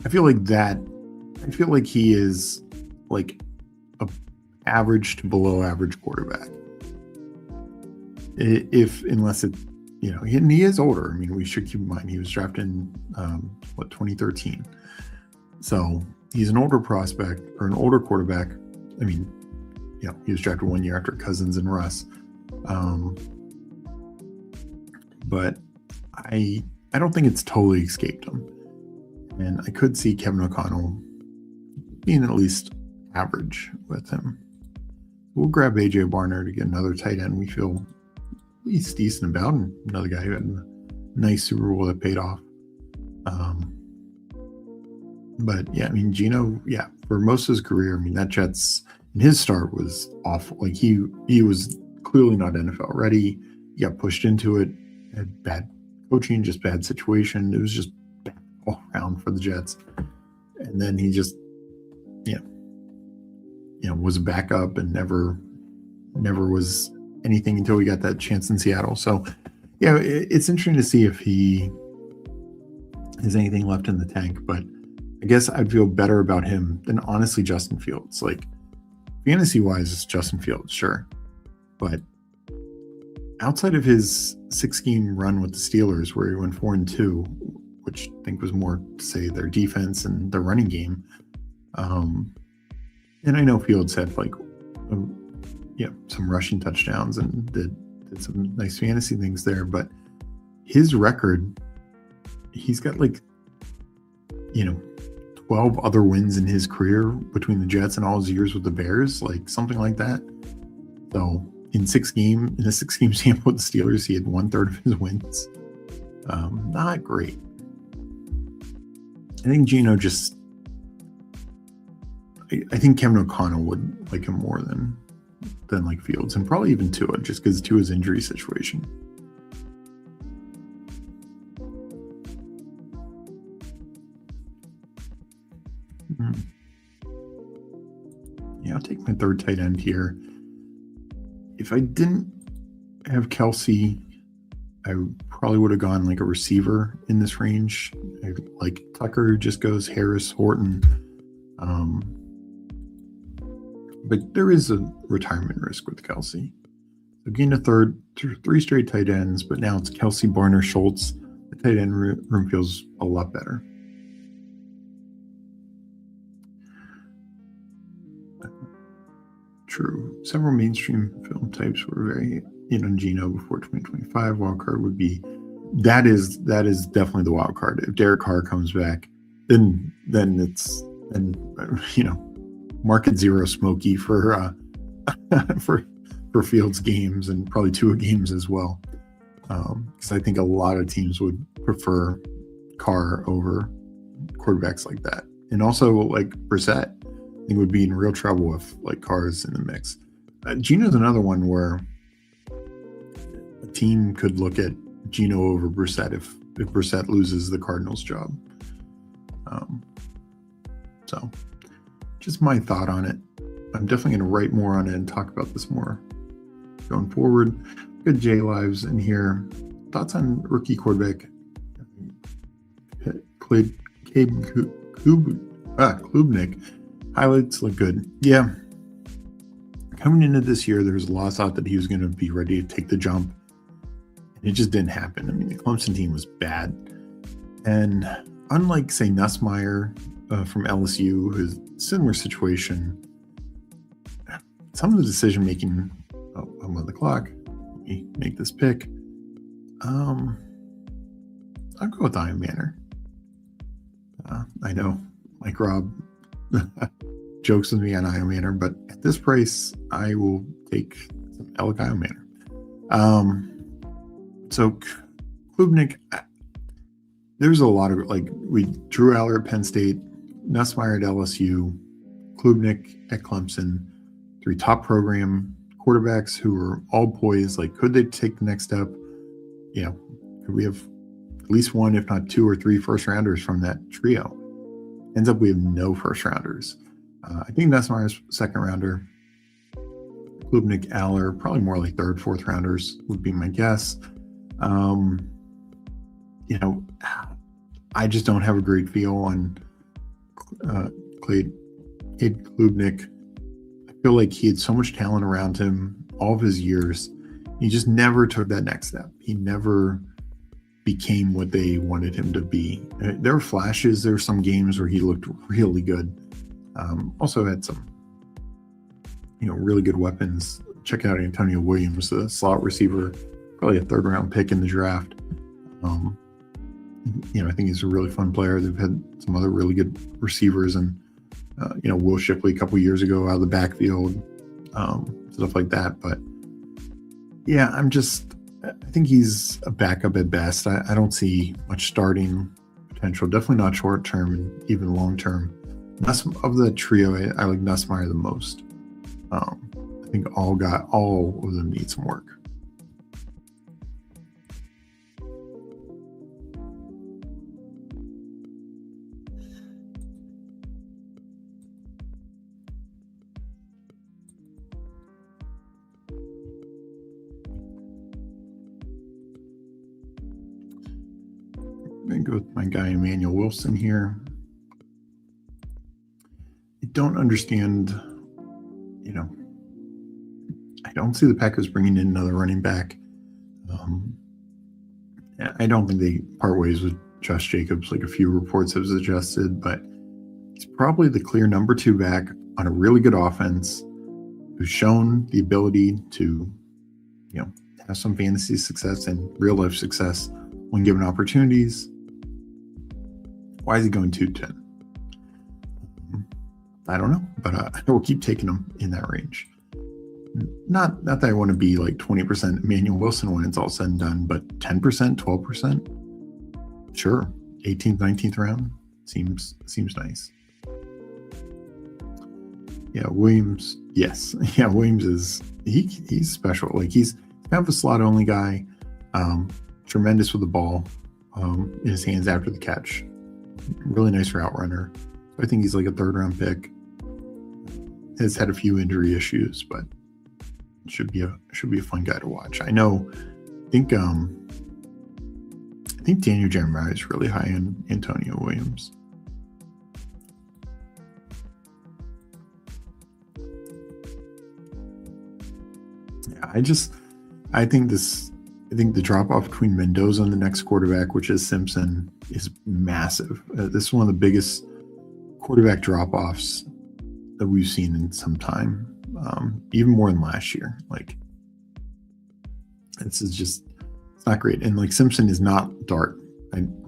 I feel like he is like a average to below average quarterback. Unless it, and he is older. I mean, we should keep in mind he was drafted in 2013. So he's an older prospect or an older quarterback. I mean, he was drafted 1 year after Cousins and Russ. But I don't think it's totally escaped him. And I could see Kevin O'Connell being at least average with him. We'll grab A.J. Barner to get another tight end we feel at least decent about, and another guy who had a nice Super Bowl that paid off. But yeah, I mean, Geno, for most of his career, I mean, that Jets, in his start was awful. Like, he was clearly not NFL ready. He got pushed into it, had bad coaching, just bad situation. It was just bad all. all around for the Jets. And then he just, you know, 2 years later, he just, you know, he was clearly not NFL ready. He got pushed into it, had bad coaching, just bad situation. It was just bad all around for the Jets. And then he just, you know, 2 years later, he just, you know, he was clearly not NFL ready. He got pushed into it, had bad coaching, just bad all around for the Jets. And then he just, you know, was a backup and never was anything until we got that chance in Seattle. So yeah, it's interesting to see if he has anything left in the tank, but I guess I'd feel better about him than honestly Justin Fields. Like fantasy wise, it's Justin Fields, sure. But outside of his 6-game run with the Steelers where he went 4-2, which I think was more to say their defense and their running game. And I know Fields had like, some rushing touchdowns and did some nice fantasy things there, but his record, he's got 12 other wins in his career between the Jets and all his years with the Bears, like something like that. So in a 6-game sample with the Steelers, he had 1/3 of his wins. Not great. I think Geno I think Kevin O'Connell would like him more than like Fields, and probably even Tua, just because Tua's injury situation. Yeah, I'll take my third tight end here. If I didn't have Kelsey, I probably would have gone like a receiver in this range. Like Tucker just goes Harris, Horton. But there is a retirement risk with Kelsey. So gained a third, 3 straight tight ends, but now it's Kelsey, Barner, Schultz. The tight end room feels a lot better. True. Several mainstream film types were very in on Geno before 2025. Wildcard would be that is definitely the wild card. If Derek Carr comes back, then it's market zero Smokey for for Fields games and probably Tua games as well. Because I think a lot of teams would prefer Carr over quarterbacks like that. And also like Brissett, I think would be in real trouble if like Carr's in the mix. Geno's another one where a team could look at Geno over Brissett if Brissett loses the Cardinals job. So just my thought on it. I'm definitely going to write more on it and talk about this more going forward. Good J Lives in here. Thoughts on rookie quarterback Klubnik. Highlights look good. Yeah. Coming into this year, there was a lot of thought that he was going to be ready to take the jump. And it just didn't happen. I mean, the Clemson team was bad. And unlike, say, Nussmeier from LSU, who's a similar situation, some of the decision-making, I'm on the clock. Let me make this pick. I'll go with Iron Manor. I know Mike Robb jokes with me on Iron Manor, but at this price, I will take some Alec Iron Manor. So Klubnik, there's a lot of Drew Aller at Penn State, Nussmeier at LSU, Klubnik at Clemson, 3 top program quarterbacks who are all poised. Like, could they take the next step? Could we have at least 1, if not 2 or 3 first rounders from that trio? Ends up we have no first rounders. I think Nussmeier's second rounder. Klubnik, Aller, probably more like 3rd, 4th rounders would be my guess. I just don't have a great feel on Cade Klubnik. I feel like he had so much talent around him all of his years. He just never took that next step. He never became what they wanted him to be. There were flashes. There were some games where he looked really good. Also had some, really good weapons. Check out Antonio Williams, the slot receiver, probably a 3rd round pick in the draft. I think he's a really fun player. They've had some other really good receivers, and Will Shipley a couple years ago out of the backfield, stuff like that. But yeah, I think he's a backup at best. I don't see much starting potential. Definitely not short term and even long term. Of the trio, I like Nussmeier the most. I think all of them need some work. going to go with my guy Emmanuel Wilson here. I don't understand, I don't see the Packers bringing in another running back. I don't think they part ways with Josh Jacobs like a few reports have suggested, but he's probably the clear number 2 back on a really good offense who's shown the ability to, have some fantasy success and real life success when given opportunities. Why is he going 210? I don't know, but I will keep taking him in that range. Not that I want to be like 20% Emmanuel Wilson when it's all said and done, but 10%, 12%, sure. 18th, 19th round seems nice. Yeah, Williams. Yes, yeah, Williams is he's special. Like he's kind of a slot only guy. Tremendous with the ball in his hands after the catch. Really nice route runner. I think he's like a 3rd round pick. Has had a few injury issues, but should be a fun guy to watch. I think Daniel Jeremiah is really high on Antonio Williams. Yeah, I think the drop off between Mendoza and the next quarterback, which is Simpson, is massive. This is one of the biggest quarterback drop offs that we've seen in some time. Even more than last year. Like, it's not great. And like Simpson is not Dart.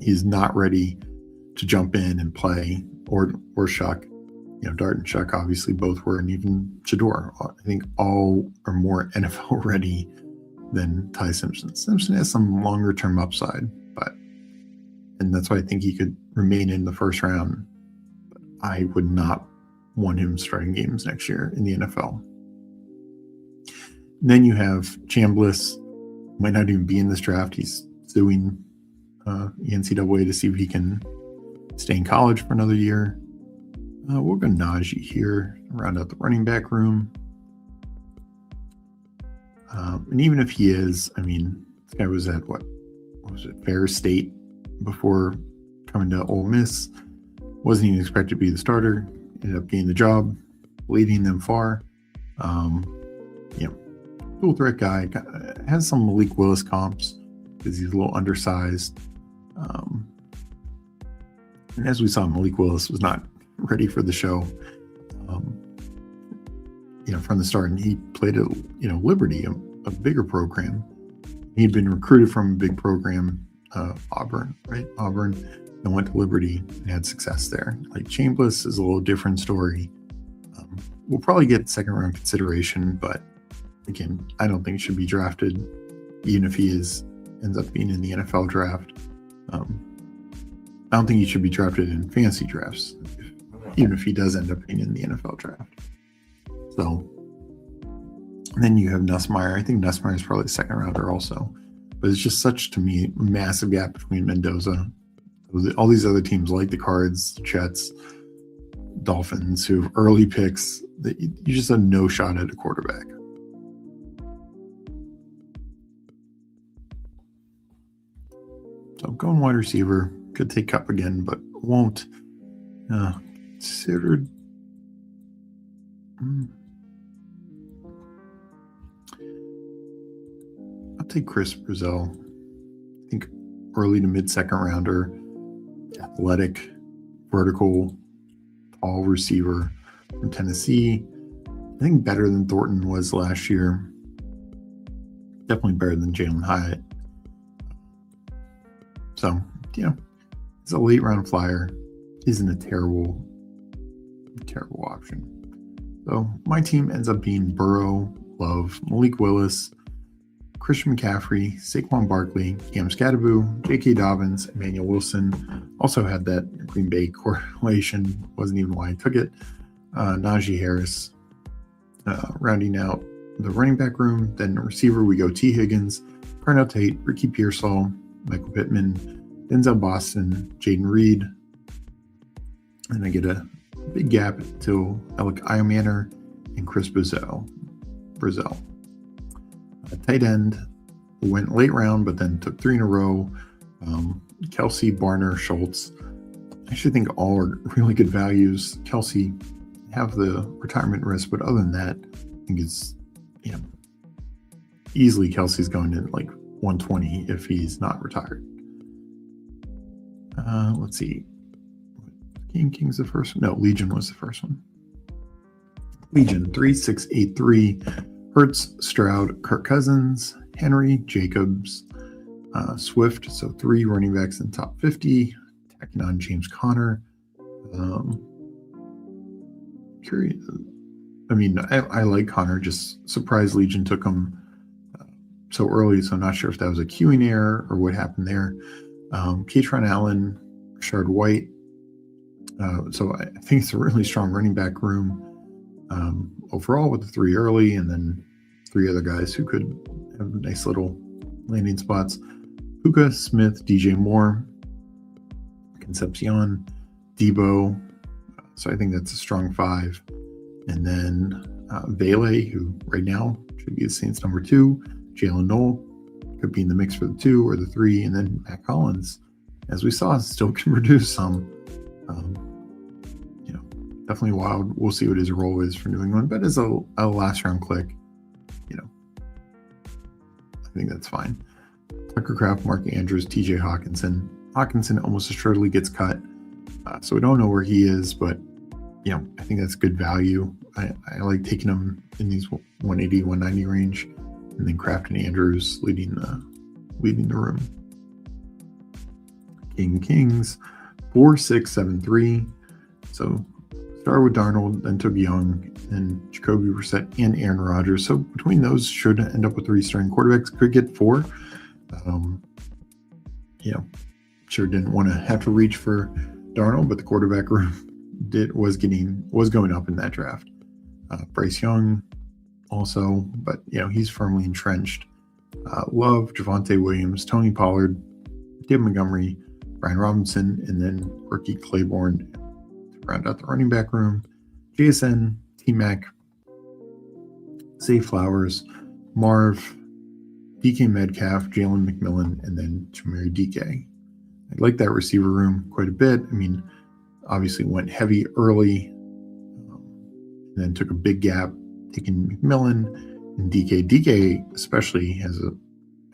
He's not ready to jump in and play or Shuck. Dart and Shuck obviously both were, and even Shador. I think all are more NFL ready than Ty Simpson. Simpson has some longer term upside, and that's why I think he could remain in the 1st round. But I would not want him starting games next year in the NFL. Then you have Chambliss, might not even be in this draft. He's suing the NCAA to see if he can stay in college for another year. We'll go Najee here, round out the running back room. And even if he is, this guy was at Fair State before coming to Ole Miss. Wasn't even expected to be the starter. Ended up getting the job, leading them far. Dual threat guy, has some Malik Willis comps because he's a little undersized. And as we saw, Malik Willis was not ready for the show. From the start, and he played at Liberty, a bigger program. He'd been recruited from a big program, Auburn, and went to Liberty and had success there. Like Chambliss is a little different story. We'll probably get 2nd round consideration, but again, I don't think he should be drafted, even if he ends up being in the NFL draft. I don't think he should be drafted in fantasy drafts, even if he does end up being in the NFL draft. So, and then you have Nussmeier. I think Nussmeier is probably a 2nd rounder also, but it's just such, to me, massive gap between Mendoza. All these other teams like the Cards, Jets, Dolphins, who have early picks, that you just have no shot at a quarterback. So going wide receiver, could take Cup again, but won't. Considered. I'll take Chris Brazil. I think early to mid 2nd rounder, athletic, vertical, tall receiver from Tennessee. I think better than Thornton was last year. Definitely better than Jalen Hyatt. So, it's a late round flyer. Isn't a terrible option. So my team ends up being Burrow, Love, Malik Willis, Christian McCaffrey, Saquon Barkley, Cam Skattebo, J.K. Dobbins, Emmanuel Wilson. Also had that Green Bay correlation. Wasn't even why I took it. Najee Harris. Rounding out the running back room. Then receiver, we go T. Higgins, Parnell Tate, Ricky Pearsall, Michael Pittman, Denzel Boston, Jaden Reed. And I get a big gap to Alec Iomanner and Chris Brazil. Tight end went late round, but then took 3 in a row. Kelsey, Barner, Schultz. I actually think all are really good values. Kelsey have the retirement risk, but other than that, I think it's, easily Kelsey's going in like 120 if he's not retired. Let's see. King's the first one. No, Legion was the first one. Legion 3683. Hertz, Stroud, Kirk Cousins, Henry, Jacobs, Swift. So 3 running backs in top 50. Tacking on James Conner. Curious. I mean, I like Conner. Just surprised Legion took him so early, so I'm not sure if that was a queuing error or what happened there. Katron Allen, Rashard White. So I think it's a really strong running back room overall with the 3 early, and then 3 other guys who could have nice little landing spots. Puka, Smith, DJ Moore, Concepcion, Debo. So I think that's a strong 5. And then Vele, who right now should be the Saints number 2. Jalen Noel could be in the mix for the 2 or the 3. And then Matt Collins, as we saw, still can produce some. Definitely wild. We'll see what his role is for New England. But as a last round click, I think that's fine. Tucker Kraft, Mark Andrews, TJ Hawkinson. Hawkinson almost assuredly gets cut. So we don't know where he is, but I think that's good value. I like taking him in these 180, 190 range, and then Kraft and Andrews leading the room. Kings 4-6-7-3. So started with Darnold, then took Young, and Jacoby Brissett and Aaron Rodgers. So between those, should end up with 3 starting quarterbacks. Could get 4. Sure didn't want to have to reach for Darnold, but the quarterback room was going up in that draft. Bryce Young also, but he's firmly entrenched. Love, Javonte Williams, Tony Pollard, David Montgomery, Brian Robinson, and then rookie Claiborne to round out the running back room. JSN, T-Mac, Zay Flowers, Marv, DK Metcalf, Jalen McMillan, and then Tamari DK. I like that receiver room quite a bit. I mean, obviously went heavy early, and then took a big gap, taking McMillan and DK. DK especially has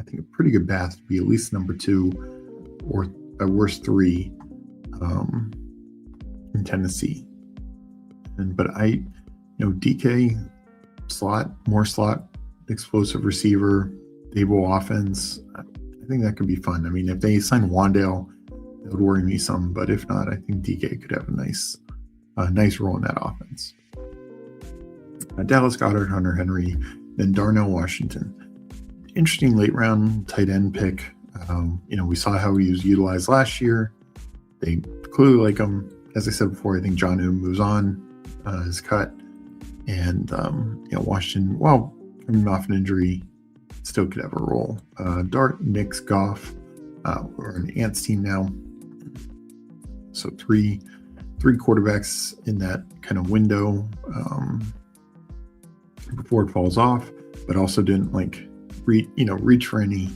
I think a pretty good path to be at least number 2 or at worst 3 in Tennessee. But DK more slot, explosive receiver, stable offense. I think that could be fun. I mean, if they sign Wandale, that would worry me some, but if not, I think DK could have a nice role in that offense. Dallas Goedert, Hunter Henry, then Darnell Washington. Interesting late round tight end pick. We saw how he was utilized last year. They clearly like him. As I said before, I think John moves on, is cut, and Washington, while coming off an injury, still could have a role. Dart, Knicks, Goff, we're an Ants team now. So three quarterbacks in that kind of window before it falls off, but also didn't reach for any.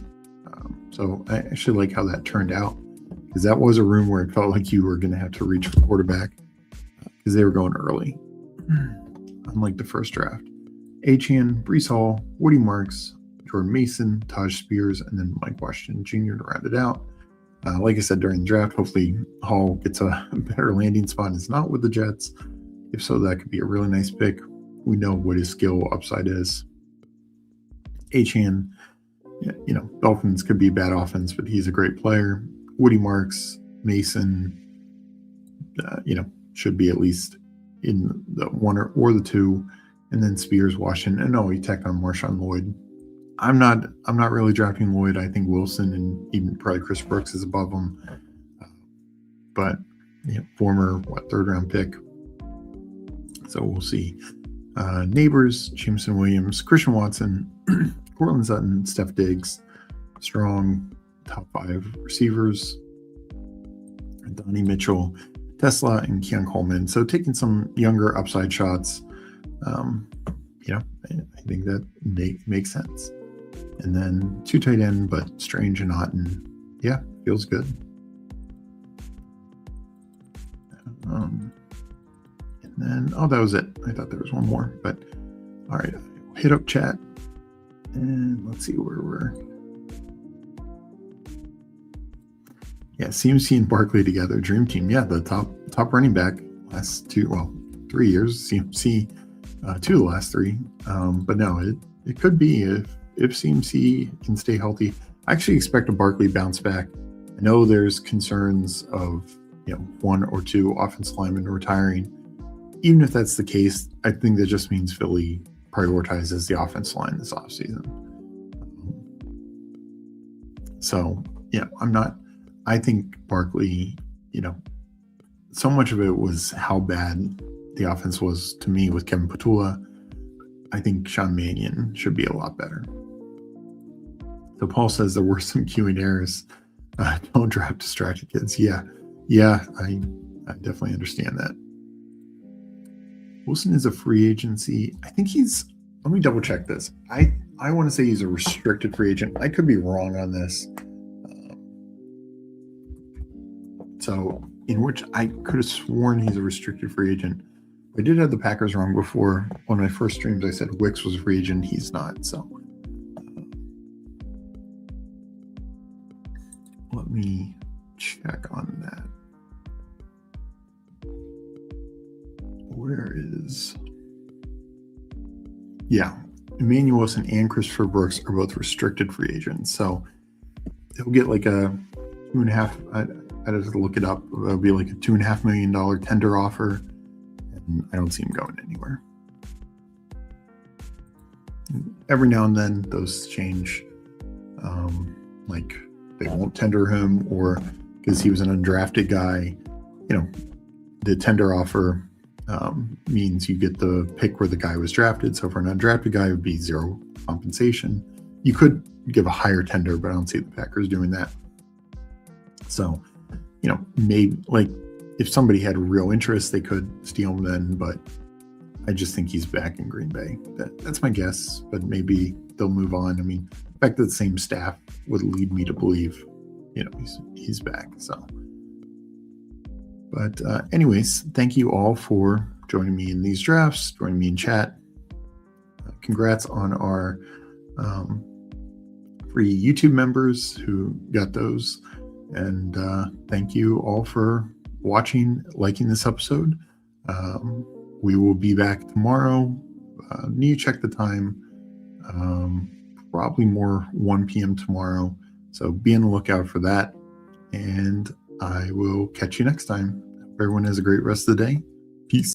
So I actually like how that turned out, because that was a room where it felt like you were going to have to reach for quarterback because they were going early, unlike the first draft. Achane, Breece Hall, Woody Marks, Jordan Mason, Taj Spears, and then Mike Washington Jr. to round it out. Like I said during the draft, hopefully Hall gets a better landing spot and is not with the Jets. If so, that could be a really nice pick. We know what his skill upside is. Achane, Dolphins could be a bad offense, but he's a great player. Woody Marks, Mason, should be at least in the 1 or the 2, and then Spears, Washington. And he tacked on Marshawn Lloyd. I'm not really drafting Lloyd. I think Wilson and even probably Chris Brooks is above him. But former 3rd round pick. So we'll see. Neighbors, Jameson Williams, Christian Watson, Cortland Sutton, Steph Diggs, strong top 5 receivers. Donnie Mitchell, Tesla, and Keon Coleman. So taking some younger upside shots. I think that makes sense. And then 2 tight end, but Strange and Otten. Yeah, feels good. And then, oh, that was it. I thought there was one more, but all right. Hit up chat and let's see where we're. Yeah, CMC and Barkley together, dream team. Yeah, the top running back last 3 years. CMC 2 of the last 3. But no, it could be if CMC can stay healthy. I actually expect a Barkley bounce back. I know there's concerns of 1 or 2 offensive linemen retiring. Even if that's the case, I think that just means Philly prioritizes the offensive line this offseason. So yeah, I think Barkley, so much of it was how bad the offense was to me with Kevin Patula. I think Sean Mannion should be a lot better. So Paul says there were some queuing errors. Don't draft distracted kids. Yeah, I definitely understand that. Wilson is a free agency. I think let me double check this. I want to say he's a restricted free agent. I could be wrong on this. So in which I could have sworn he's a restricted free agent. I did have the Packers wrong before. One of my first streams, I said Wicks was a free agent. He's not. So let me check on that. Where is... Yeah, Emmanuel Wilson and Christopher Brooks are both restricted free agents. So they'll get like a 2.5... I'd have to look it up. It'll be like a $2.5 million tender offer. And I don't see him going anywhere. Every now and then those change. Like they won't tender him, or because he was an undrafted guy, the tender offer means you get the pick where the guy was drafted. So for an undrafted guy, it would be 0 compensation. You could give a higher tender, but I don't see the Packers doing that. So, maybe like if somebody had real interest, they could steal him then, but I just think he's back in Green Bay. That's my guess, but maybe they'll move on. I mean, the fact that the same staff would lead me to believe, he's back. So, but anyways, thank you all for joining me in these drafts, joining me in chat. Congrats on our free YouTube members who got those. And thank you all for watching, liking this episode. We will be back tomorrow. Need to check the time. Probably more 1 p.m. tomorrow. So be on the lookout for that. And I will catch you next time. Hope everyone has a great rest of the day. Peace.